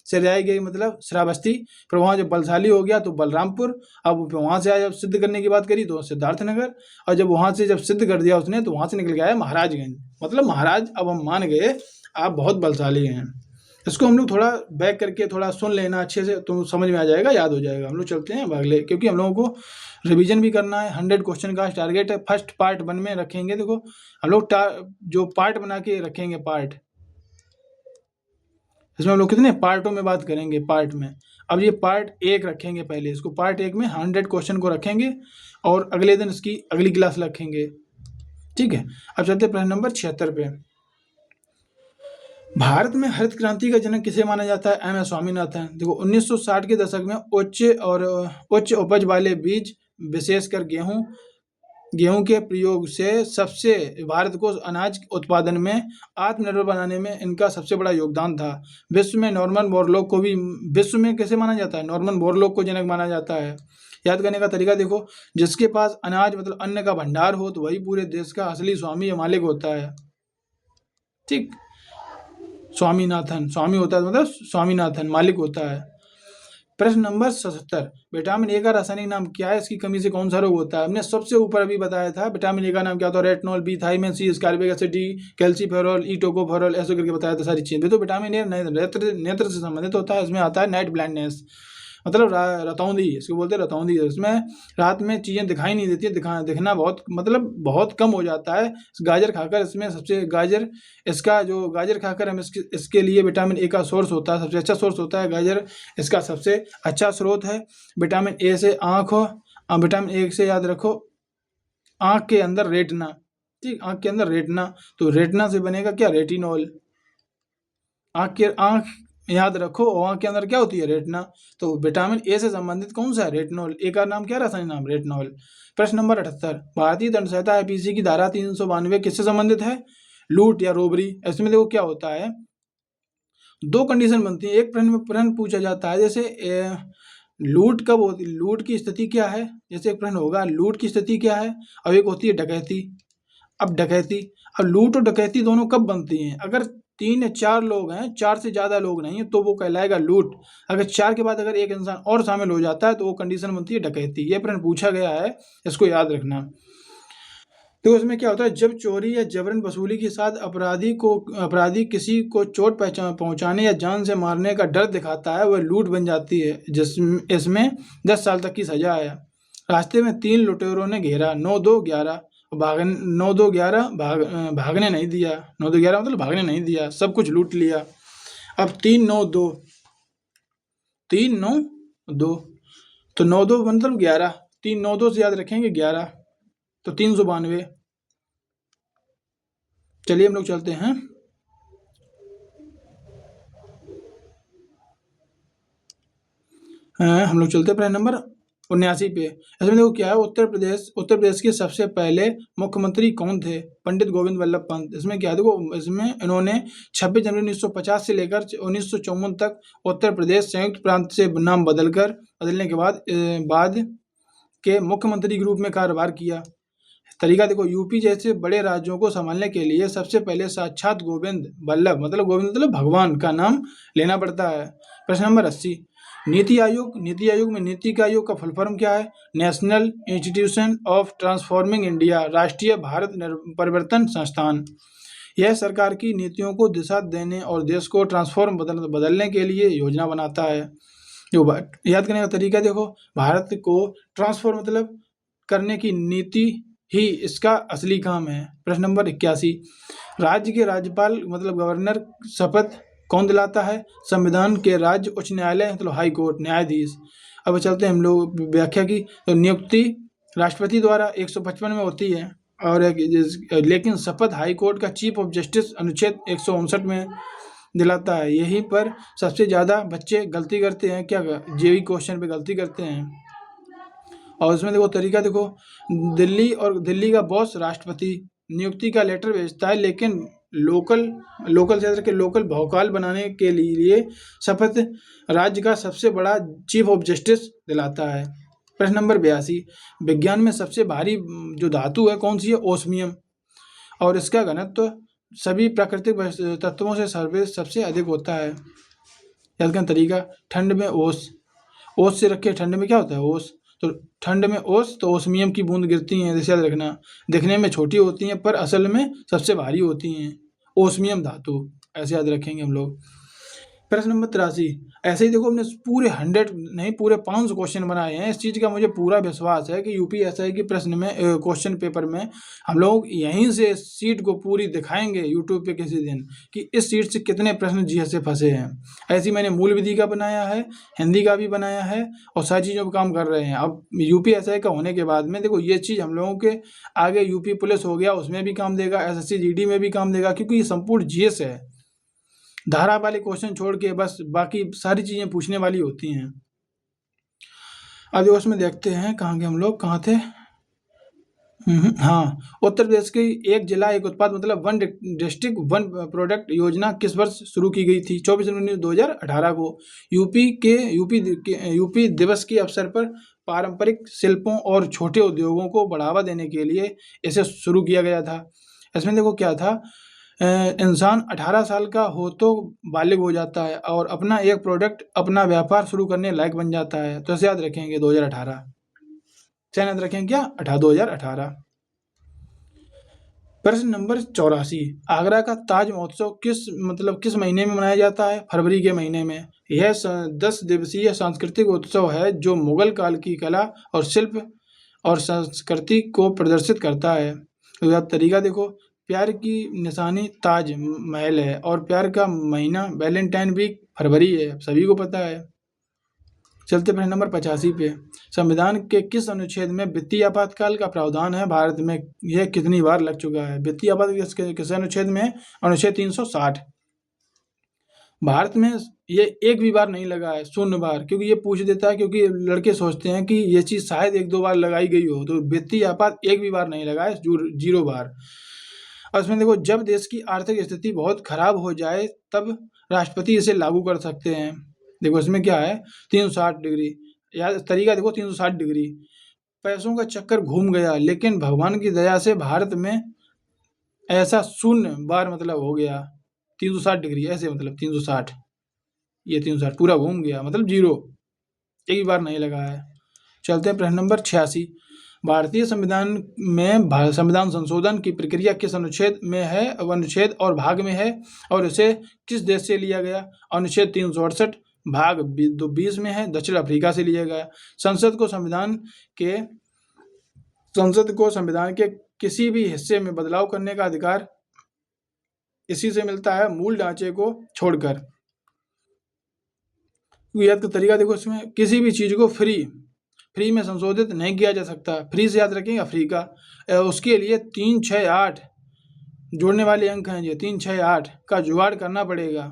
सिरजाई गई मतलब श्रावस्ती। फिर वहाँ जब बलशाली हो गया तो बलरामपुर। अब वहाँ से आया, जब सिद्ध करने की बात करी तो सिद्धार्थनगर, और जब वहाँ से जब सिद्ध कर दिया उसने तो वहाँ से निकल के आया महाराजगंज। मतलब महाराज अब हम मान गए आप बहुत बलशाली हैं। इसको हम लोग थोड़ा बैक करके थोड़ा सुन लेना अच्छे से, तो समझ में आ जाएगा, याद हो जाएगा। हम लोग चलते हैं अगले, क्योंकि हम लोगों को रिवीजन भी करना है। 100 क्वेश्चन का टारगेट है। फर्स्ट पार्ट 1 में रखेंगे। देखो हम लोग जो पार्ट बना के रखेंगे, पार्ट, इसमें हम लोग कितने पार्टों में बात करेंगे, पार्ट में। अब ये पार्ट 1 रखेंगे पहले, इसको पार्ट 1 में 100 क्वेश्चन को रखेंगे, और अगले दिन इसकी अगली क्लास रखेंगे, ठीक है। अब चलते प्रश्न नंबर 76 पे। भारत में हरित क्रांति का जनक किसे माना जाता है? M S Swaminathan. देखो 1960 के दशक में उच्च उपज वाले बीज, विशेषकर गेहूं के प्रयोग से सबसे भारत को अनाज उत्पादन में आत्मनिर्भर बनाने में इनका सबसे बड़ा योगदान था। विश्व में नॉर्मन बोरलॉग को भी, विश्व में कैसे माना जाता है? नॉर्मन बोरलॉग को जनक माना जाता है। याद करने का तरीका देखो, जिसके पास अनाज मतलब अन्न का भंडार हो तो वही पूरे देश का असली स्वामी या मालिक होता है, ठीक। स्वामीनाथन, स्वामी होता है मतलब स्वामीनाथन मालिक होता है। प्रश्न नंबर 77, विटामिन ए का रासायनिक नाम क्या है? इसकी कमी से कौन सा रोग होता है? हमने सबसे ऊपर अभी बताया था विटामिन ए का नाम क्या होता है, retinol, B thiamine, C ascorbic acid, D calciferol, E tocopherol, ऐसे करके बताया था सारी चीजें। तो विटामिन ए नेत्र से संबंधित होता है। इसमें आता है नाइट ब्लाइंडनेस, मतलब रतौंधी, इसको बोलते हैं रतौंधी। इसमें रात में चीज़ें दिखाई नहीं देती, दिखना बहुत मतलब बहुत कम हो जाता है। गाजर खाकर, इसमें सबसे गाजर, इसका जो गाजर खाकर हम इसके लिए विटामिन ए का सोर्स होता है, सबसे अच्छा सोर्स होता है गाजर, इसका सबसे अच्छा स्रोत है। विटामिन ए से आँख हो, विटामिन ए से याद रखो आँख के अंदर रेटिना, ठीक, आँख के अंदर रेटिना, तो रेटिना से बनेगा क्या? रेटिनॉल। आँख याद रखो, आँख के अंदर क्या होती है? रेटिना। तो विटामिन ए से संबंधित कौन सा है? रेटिनॉल। ए का नाम क्या, रासायनिक नाम? रेटिनॉल। प्रश्न नंबर 78, भारतीय दंड संहिता आईपीसी की धारा 392 किससे संबंधित है? लूट या रोबरी। इसमें देखो क्या होता है, 2 कंडीशन बनती है। एक प्रश्न पूछा जाता है, जैसे लूट कब होती, लूट की स्थिति क्या है, जैसे एक प्रश्न होगा लूट की स्थिति क्या है, और एक होती है डकैती। अब लूट और डकैती दोनों कब बनती हैं? अगर 3 या 4 लोग हैं, 4 से ज़्यादा लोग नहीं हैं, तो वो कहलाएगा लूट। अगर 4 के बाद अगर एक इंसान और शामिल हो जाता है तो वो कंडीशन बनती है डकैती। ये प्रश्न पूछा गया है, इसको याद रखना। तो उसमें क्या होता है, जब चोरी या जबरन वसूली के साथ अपराधी किसी को चोट पहुंचाने या जान से मारने का डर दिखाता है, वह लूट बन जाती है, इसमें 10 साल तक की सजा है। रास्ते में 3 लुटेरों ने घेरा, 9-2-11 9-2-11 भागने नहीं दिया। 9-2-11 मतलब भागने नहीं दिया, सब कुछ लूट लिया। अब 3-9-2 3-9-2, तो 9-2 मतलब 11, 3-9-2 से याद रखेंगे 11, तो 392। चलिए हम लोग चलते हैं हम लोग चलते हैं प्रश्न नंबर 79 पे। इसमें देखो क्या है, उत्तर प्रदेश के सबसे पहले मुख्यमंत्री कौन थे? पंडित गोविंद वल्लभ पंत। इसमें क्या है, देखो इसमें इन्होंने 26 जनवरी 1950 से लेकर 1954 तक उत्तर प्रदेश संयुक्त प्रांत से नाम बदलने के बाद के मुख्यमंत्री के रूप में कार्यभार किया। तरीका देखो, यूपी जैसे बड़े राज्यों को संभालने के लिए सबसे पहले साक्षात गोविंद मतलब भगवान का नाम लेना पड़ता है। प्रश्न नंबर 80, नीति आयोग में नीति आयोग का फुल फॉर्म क्या है? National institution of transforming India, राष्ट्रीय भारत परिवर्तन संस्थान। यह सरकार की नीतियों को दिशा देने और देश को बदलने के लिए योजना बनाता है। याद करने का तरीका देखो, भारत को ट्रांसफॉर्म मतलब करने की नीति ही इसका असली काम है। प्रश्न नंबर 81, राज्य के राज्यपाल मतलब गवर्नर शपथ कौन दिलाता है? संविधान के राज्य उच्च न्यायालय मतलब हाई कोर्ट, न्यायाधीश। अब चलते हैं हम लोग व्याख्या की। तो नियुक्ति राष्ट्रपति द्वारा 155 में होती है, और लेकिन शपथ हाई कोर्ट का चीफ ऑफ जस्टिस अनुच्छेद 159 में दिलाता है। यहीं पर सबसे ज़्यादा बच्चे गलती करते हैं, क्या जेईई क्वेश्चन पे गलती करते हैं। और उसमें देखो तरीका देखो, दिल्ली का बॉस राष्ट्रपति नियुक्ति का लेटर भेजता है, लेकिन लोकल क्षेत्र के लोकल भौकाल बनाने के लिए शपथ राज्य का सबसे बड़ा चीफ ऑफ जस्टिस दिलाता है। प्रश्न नंबर 82, विज्ञान में सबसे भारी जो धातु है कौन सी है? ओस्मियम। और इसका घनत्व सभी प्राकृतिक तत्वों से सबसे अधिक होता है। याद करने तरीका, ठंड में ओस से रखे, ठंड में क्या होता है? ओस। तो ठंड में ओस, तो ओस्मियम की बूंद गिरती हैं, जैसे याद रखना। दिखने में छोटी होती हैं पर असल में सबसे भारी होती हैं, ओस्मियम धातु, ऐसे याद रखेंगे हम लोग। प्रश्न नंबर 83, ऐसे ही देखो हमने पूरे 100 नहीं पूरे 500 क्वेश्चन बनाए हैं। इस चीज़ का मुझे पूरा विश्वास है कि यूपीएससी के प्रश्न में क्वेश्चन पेपर में हम लोग यहीं से सीट को पूरी दिखाएंगे यूट्यूब पे किसी दिन कि इस सीट से कितने प्रश्न जीएस से फंसे हैं। ऐसी मैंने मूल विधि का बनाया है, हिंदी का भी बनाया है और सारी चीज़ों पर काम कर रहे हैं। अब यूपीएससी का होने के बाद में देखो ये चीज़ हम लोगों के आगे यूपी पुलिस हो गया, उसमें भी काम देगा, एसएससी जीडी में भी काम देगा, क्योंकि ये संपूर्ण जीएस है। धारा वाले क्वेश्चन छोड़ के बस बाकी सारी चीज़ें पूछने वाली होती हैं। अब उसमें देखते हैं कहाँ के हम लोग, कहाँ थे। हाँ, उत्तर प्रदेश की एक जिला एक उत्पाद मतलब वन डिस्ट्रिक्ट वन प्रोडक्ट योजना किस वर्ष शुरू की गई थी? 24 जनवरी 2018 को। यूपी दिवस के अवसर पर पारंपरिक शिल्पों और छोटे उद्योगों को बढ़ावा देने के लिए इसे शुरू किया गया था। इसमें देखो क्या था, इंसान 18 साल का हो तो बालिग हो जाता है और अपना एक प्रोडक्ट, अपना व्यापार शुरू करने लायक बन जाता है। तो ऐसे याद रखेंगे 2018, याद रखेंगे क्या? 2018। प्रश्न नंबर 84, आगरा का ताज महोत्सव किस महीने में मनाया जाता है? फरवरी के महीने में। यह 10 दिवसीय सांस्कृतिक उत्सव है जो मुगल काल की कला और शिल्प और संस्कृति को प्रदर्शित करता है। तो तरीका देखो, प्यार की निशानी ताज महल है और प्यार का महीना वैलेंटाइन वीक फरवरी है, सभी को पता है। चलते प्रश्न नंबर 85 पे, संविधान के किस अनुच्छेद में वित्तीय आपातकाल का प्रावधान है? भारत में यह कितनी बार लग चुका है? वित्तीय आपातकाल किस अनुच्छेद में? अनुच्छेद 360। भारत में ये एक भी बार नहीं लगा है, 0 बार, क्योंकि ये पूछ देता है, क्योंकि लड़के सोचते हैं कि ये चीज़ शायद 1-2 बार लगाई गई हो। तो वित्तीय आपात एक भी बार नहीं लगा है, 0 बार। और इसमें देखो, जब देश की आर्थिक स्थिति बहुत खराब हो जाए तब राष्ट्रपति इसे लागू कर सकते हैं। देखो इसमें क्या है, 360 डिग्री, याद तरीका देखो, 360 डिग्री। पैसों का चक्कर घूम गया, लेकिन भगवान की दया से भारत में ऐसा 0 बार मतलब हो गया। 360 डिग्री ऐसे मतलब 360, ये 360 पूरा घूम गया मतलब 0, एक भी बार नहीं लगा है। चलते हैं प्रश्न नंबर 86, भारतीय संविधान में संविधान संशोधन की प्रक्रिया किस अनुच्छेद में है? अनुच्छेद और भाग में है और इसे किस देश से लिया गया? अनुच्छेद 368 भाग 20 में है, दक्षिण अफ्रीका से लिया गया। संसद को संविधान के किसी भी हिस्से में बदलाव करने का अधिकार इसी से मिलता है, मूल ढांचे को छोड़कर। याद का तरीका देखो, इसमें किसी भी चीज़ को फ्री में संशोधित नहीं किया जा सकता। फ्री से याद रखेंगे अफ्रीका। उसके लिए 3, 6, 8 जोड़ने वाले अंक हैं, ये 3, 6, 8 का जुगाड़ करना पड़ेगा।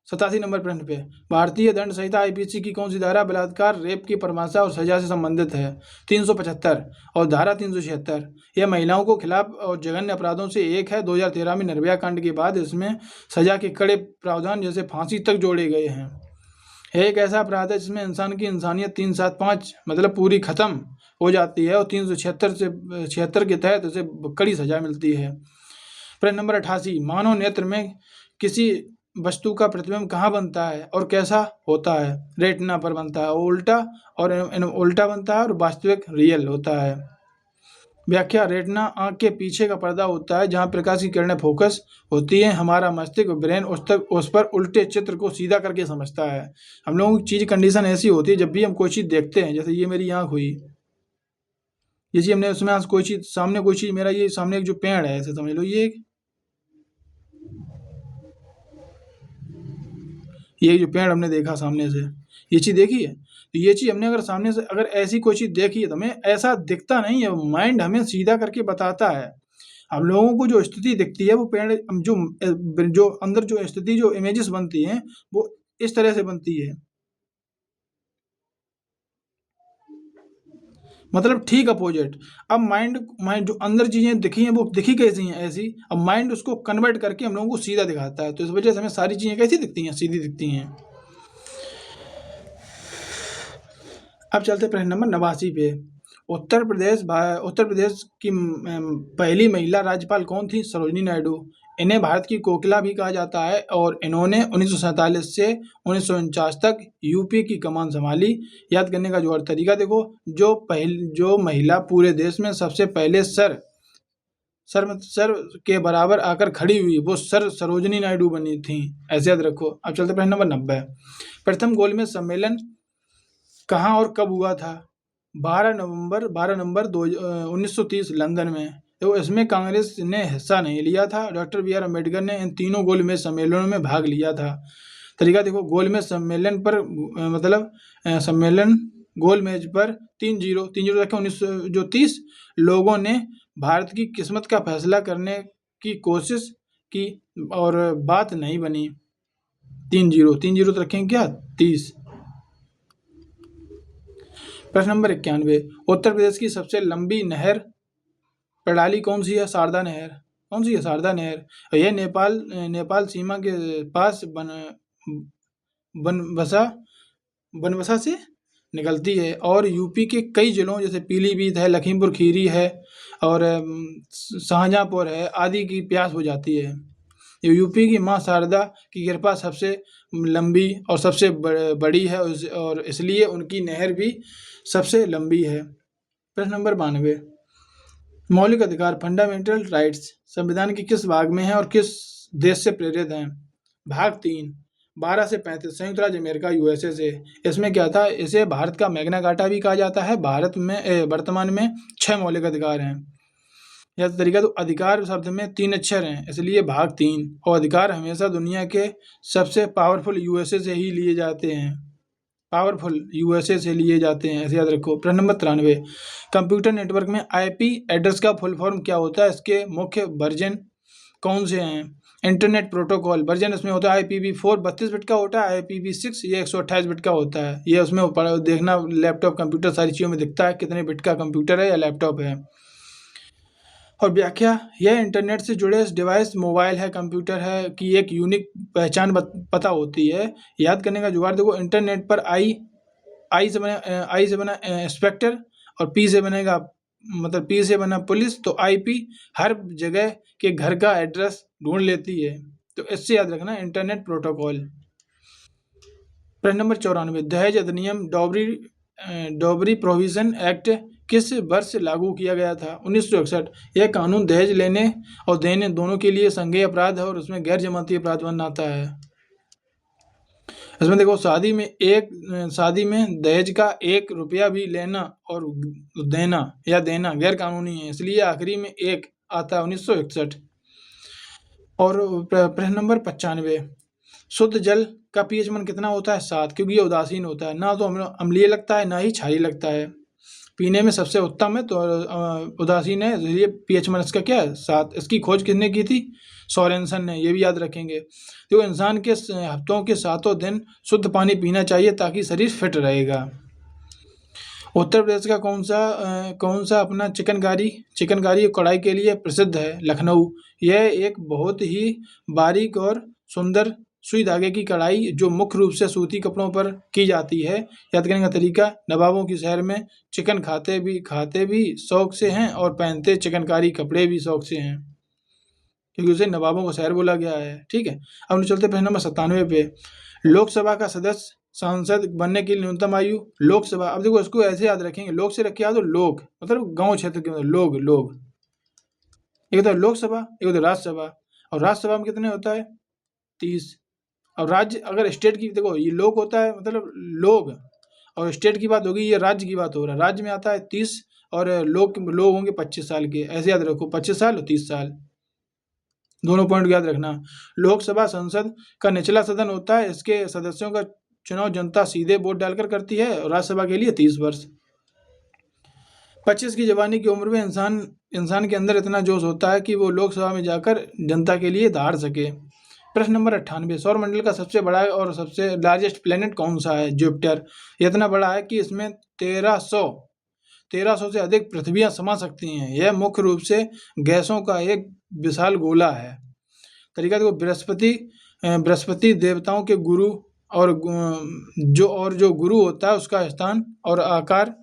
87 नंबर प्रश्न पे, भारतीय दंड संहिता आईपीसी की कौन सी धारा बलात्कार, रेप की परिभाषा और सजा से संबंधित है? 375 और धारा 376। यह महिलाओं को खिलाफ और जघन्य अपराधों से एक है। 2013 में निर्भया कांड के बाद इसमें सजा के कड़े प्रावधान जैसे फांसी तक जोड़े गए हैं। एक ऐसा अपराध है जिसमें इंसान की इंसानियत 375 मतलब पूरी खत्म हो जाती है और 376 के तहत उसे कड़ी सजा मिलती है। प्रश्न नंबर 88, मानव नेत्र में किसी वस्तु का प्रतिबिंब कहाँ बनता है और कैसा होता है? रेटिना पर बनता है, उल्टा बनता है और वास्तविक रियल होता है। व्याख्या, रेटिना आँख के पीछे का पर्दा होता है जहाँ प्रकाश की किरणें फोकस होती हैं। हमारा मस्तिष्क ब्रेन उस पर उल्टे चित्र को सीधा करके समझता है। हम लोगों की चीज़ कंडीशन ऐसी होती है, जब भी हम कोई चीज़ देखते हैं, जैसे ये मेरी आँख हुई, ये चीज़ हमने उसमें कोई चीज़ सामने, कोई चीज़ मेरा ये सामने एक जो पेड़ है, ऐसे समझ लो ये जो पेड़ हमने देखा सामने से, ये चीज़ देखी है, तो ये चीज़ हमने अगर सामने से अगर ऐसी कोई चीज़ देखी है तो हमें ऐसा दिखता नहीं है, माइंड हमें सीधा करके बताता है। हम लोगों को जो स्थिति दिखती है वो पेड़ जो जो अंदर जो स्थिति जो इमेजेस बनती हैं वो इस तरह से बनती है, मतलब ठीक अपोजिट। अब माइंड माइंड जो अंदर चीज़ें दिखी हैं वो दिखी कैसी हैं, ऐसी। अब माइंड उसको कन्वर्ट करके हम लोगों को सीधा दिखाता है, तो इस वजह से हमें सारी चीज़ें कैसी दिखती हैं, सीधी दिखती हैं। अब चलते प्रश्न नंबर 89 पे। उत्तर प्रदेश की पहली महिला राज्यपाल कौन थी? सरोजिनी नायडू। इन्हें भारत की कोकिला भी कहा जाता है और इन्होंने 1947 से 1949 तक यूपी की कमान संभाली। याद करने का जो और तरीका देखो, जो महिला पूरे देश में सबसे पहले सर के बराबर आकर खड़ी हुई वो सर सरोजिनी नायडू बनी थी, ऐसे याद रखो। अब चलते प्रश्न नंबर 90। प्रथम गोलमेज सम्मेलन कहाँ और कब हुआ था? 12 नवंबर 1930 लंदन में। तो इसमें कांग्रेस ने हिस्सा नहीं लिया था। डॉक्टर बी आर अम्बेडकर ने इन तीनों गोलमेज सम्मेलनों में भाग लिया था। तरीका देखो, गोलमेज सम्मेलन पर मतलब सम्मेलन गोलमेज पर 3-0 रखे 1930 लोगों ने भारत की किस्मत का फैसला करने की कोशिश की और बात नहीं बनी। 3-0 तो रखेंगे क्या? 30। प्रश्न नंबर 91। उत्तर प्रदेश की सबसे लंबी नहर प्रणाली कौन सी है? शारदा नहर। कौन सी है? शारदा नहर। यह नेपाल सीमा के पास बनबसा से निकलती है और यूपी के कई जिलों जैसे पीलीभीत है, लखीमपुर खीरी है और शाहजहाँपुर है आदि की प्यास हो जाती है। यूपी की माँ शारदा की कृपा सबसे लंबी और सबसे बड़ी है और इसलिए उनकी नहर भी सबसे लंबी है। प्रश्न नंबर 92। मौलिक अधिकार फंडामेंटल राइट्स संविधान के किस भाग में है और किस देश से प्रेरित हैं? भाग 3 12 से 35 संयुक्त राज्य अमेरिका यूएसए से। इसमें क्या था, इसे भारत का मैग्ना कार्टा भी कहा जाता है। भारत में वर्तमान में 6 मौलिक अधिकार हैं। यह तरीका तो अधिकार शब्द में 3 अक्षर हैं, इसलिए भाग 3। और अधिकार हमेशा दुनिया के सबसे पावरफुल यूएसए से ही लिए जाते हैं, ऐसे याद रखो। प्रश्न नंबर 93। कंप्यूटर नेटवर्क में आईपी एड्रेस का फुल फॉर्म क्या होता है? इसके मुख्य वर्जन कौन से हैं? इंटरनेट प्रोटोकॉल वर्जन इसमें होता है IPv4 32 बिट का होता है, IPv6 ये 128 बिट का होता है। ये उसमें देखना लैपटॉप कंप्यूटर सारी चीज़ों में दिखता है कितने बिट का कंप्यूटर है या लैपटॉप है। और व्याख्या, यह इंटरनेट से जुड़े डिवाइस मोबाइल है, कंप्यूटर है कि एक यूनिक पहचान पता होती है। याद करने का जुगाड़ देखो, इंटरनेट पर आई से बना इंस्पेक्टर और पी से बनेगा मतलब पी से बना पुलिस, तो IP हर जगह के घर का एड्रेस ढूंढ लेती है, तो इससे याद रखना इंटरनेट प्रोटोकॉल। प्रश्न नंबर 94। दहेज अधिनियम डॉबरी प्रोविजन एक्ट किस वर्ष लागू किया गया था? 1961। यह कानून दहेज लेने और देने दोनों के लिए संज्ञेय अपराध है और उसमें गैर जमानती अपराध बनाता है। इसमें देखो, शादी में दहेज का 1 रुपया भी लेना और देना गैर कानूनी है, इसलिए आखिरी में 1 आता है 1961। और प्रश्न नंबर 95। शुद्ध जल का pH मान कितना होता है? 7, क्योंकि ये उदासीन होता है, ना तो अम्लीय लगता है ना ही क्षारीय लगता है। पीने में सबसे उत्तम है तो उदासीन है, इसलिए pH मान इसका क्या है? 7। इसकी खोज किसने की थी? सोरेनसन ने, ये भी याद रखेंगे। तो इंसान के हफ्तों के 7 दिन शुद्ध पानी पीना चाहिए ताकि शरीर फिट रहेगा। उत्तर प्रदेश का कौन सा अपना चिकनकारी कढ़ाई के लिए प्रसिद्ध है? लखनऊ। यह एक बहुत ही बारीक और सुंदर सुई धागे की कढ़ाई जो मुख्य रूप से सूती कपड़ों पर की जाती है। याद करने का तरीका, नवाबों की शहर में चिकन खाते भी शौक से हैं और पहनते चिकनकारी कपड़े भी शौक से हैं, क्योंकि उसे नवाबों का शहर बोला गया है। ठीक है, अब हम चलते प्रश्न नंबर 97 पे। लोकसभा का सदस्य सांसद बनने की न्यूनतम आयु? लोकसभा, अब देखो इसको ऐसे याद रखेंगे, लोक से रखे याद हो, लोक मतलब गांव क्षेत्र के लोग। एक होता है लोकसभा, एक होता है राज्यसभा, और राज्यसभा में कितने होता है? 30। और राज्य, अगर स्टेट की देखो, ये लोक होता है मतलब लोग, और स्टेट की बात होगी, ये राज्य की बात हो रहा है। राज्य में आता है 30 और लोग होंगे 25 साल के, ऐसे याद रखो, 25 साल और 30 साल, दोनों पॉइंट याद रखना। लोकसभा संसद का निचला सदन होता है, इसके सदस्यों का चुनाव जनता सीधे वोट डालकर करती है, और राज्यसभा के लिए 30 वर्ष। 25 की जवानी की उम्र में इंसान के अंदर इतना जोश होता है कि वो लोकसभा में जाकर जनता के लिए धार सके। प्रश्न नंबर 98, सौर मंडल का सबसे बड़ा और सबसे लार्जेस्ट प्लेनेट कौन सा है? जुपिटर। ये इतना बड़ा है कि इसमें 1300 से अधिक पृथ्वियां समा सकती हैं। यह मुख्य रूप से गैसों का एक विशाल गोला है। तरीका देखो, बृहस्पति देवताओं के गुरु और जो गुरु होता है उसका स्थान और आकार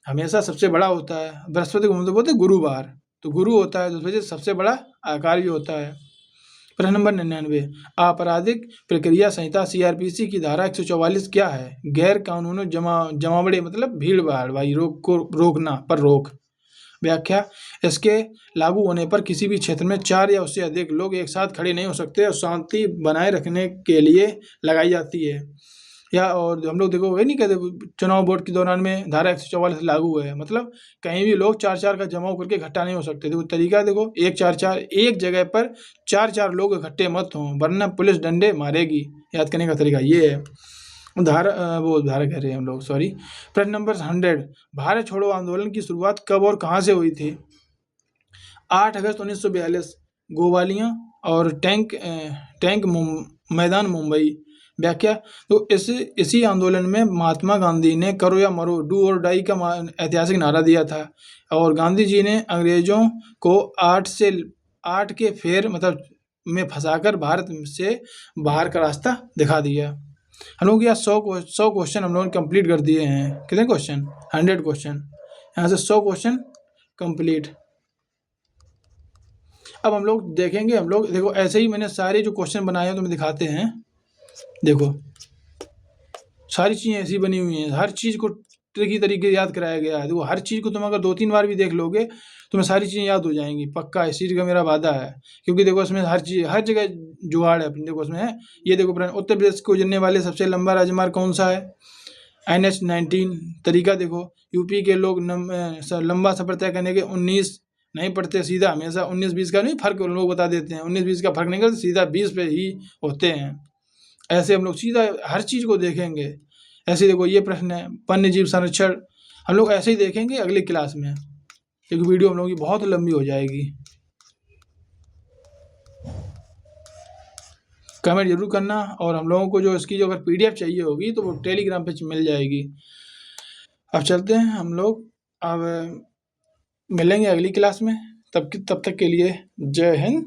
हमेशा सबसे बड़ा होता है। बृहस्पति को मतलब बोलते हैं गुरुवार, तो गुरु होता है तो उस वजह से सबसे बड़ा आकार भी होता है। प्रश्न नंबर 99, आपराधिक प्रक्रिया संहिता सीआरपीसी की धारा 144 क्या है? गैर कानूनी जमावड़े मतलब भीड़ भाड़ भाई को रोकना पर रोक। व्याख्या, इसके लागू होने पर किसी भी क्षेत्र में 4 या उससे अधिक लोग एक साथ खड़े नहीं हो सकते और शांति बनाए रखने के लिए लगाई जाती है। या और हम लोग देखो वही नहीं कहते चुनाव वोट के दौरान में धारा 144 लागू है, मतलब कहीं भी लोग 4-4 का जमाव करके इकट्ठा नहीं हो सकते। देखो तरीका देखो, 1-4-4 एक जगह पर 4-4 लोग इकट्ठे मत हों वरना पुलिस डंडे मारेगी। याद करने का तरीका ये है। धारा कह रहे हैं हम लोग, सॉरी। प्रश्न नंबर 100, भारत छोड़ो आंदोलन की शुरुआत कब और कहाँ से हुई थी? 8 अगस्त 1942, गोवालिया और टैंक मैदान मुंबई। व्याख्या, तो इसी आंदोलन में महात्मा गांधी ने करो या मरो, डू और डाई का ऐतिहासिक नारा दिया था और गांधी जी ने अंग्रेजों को 8 के फेर मतलब में फंसाकर भारत से बाहर का रास्ता दिखा दिया। हम लोग यहाँ 100 क्वेश्चन हम लोगों ने कंप्लीट कर दिए हैं। कितने क्वेश्चन? 100 क्वेश्चन। यहाँ से 100 क्वेश्चन कंप्लीट। अब हम लोग देखेंगे, हम लोग देखो ऐसे ही मैंने सारे जो क्वेश्चन बनाए हैं तुम्हें दिखाते हैं। देखो सारी चीज़ें ऐसी बनी हुई हैं, हर चीज़ को ट्रिकी तरीके से याद कराया गया है। देखो हर चीज़ को तुम अगर 2-3 बार भी देख लोगे तुम्हें सारी चीज़ें याद हो जाएंगी, पक्का इस चीज़ का मेरा वादा है। क्योंकि देखो इसमें हर चीज़ हर जगह जुगाड़ है अपने। देखो इसमें है, ये देखो उत्तर प्रदेश को जोड़ने वाले सबसे लंबा राजमार्ग कौन सा है? NH-19। तरीका देखो, यूपी के लोग लंबा सफ़र तय करने के 19 नहीं पढ़ते, सीधा हमेशा 19-20 का नहीं फर्क लोग बता देते हैं। 19-20 का फर्क नहीं करते, सीधा 20 पे ही होते हैं। ऐसे हम लोग सीधा हर चीज़ को देखेंगे। ऐसे देखो ये प्रश्न है, वन्य जीव संरक्षण, हम लोग ऐसे ही देखेंगे अगली क्लास में, क्योंकि वीडियो हम लोगों की बहुत लंबी हो जाएगी। कमेंट जरूर करना और हम लोगों को जो इसकी जो अगर PDF चाहिए होगी तो वो टेलीग्राम पे मिल जाएगी। अब चलते हैं हम लोग, अब मिलेंगे अगली क्लास में। तब तक के लिए जय हिंद।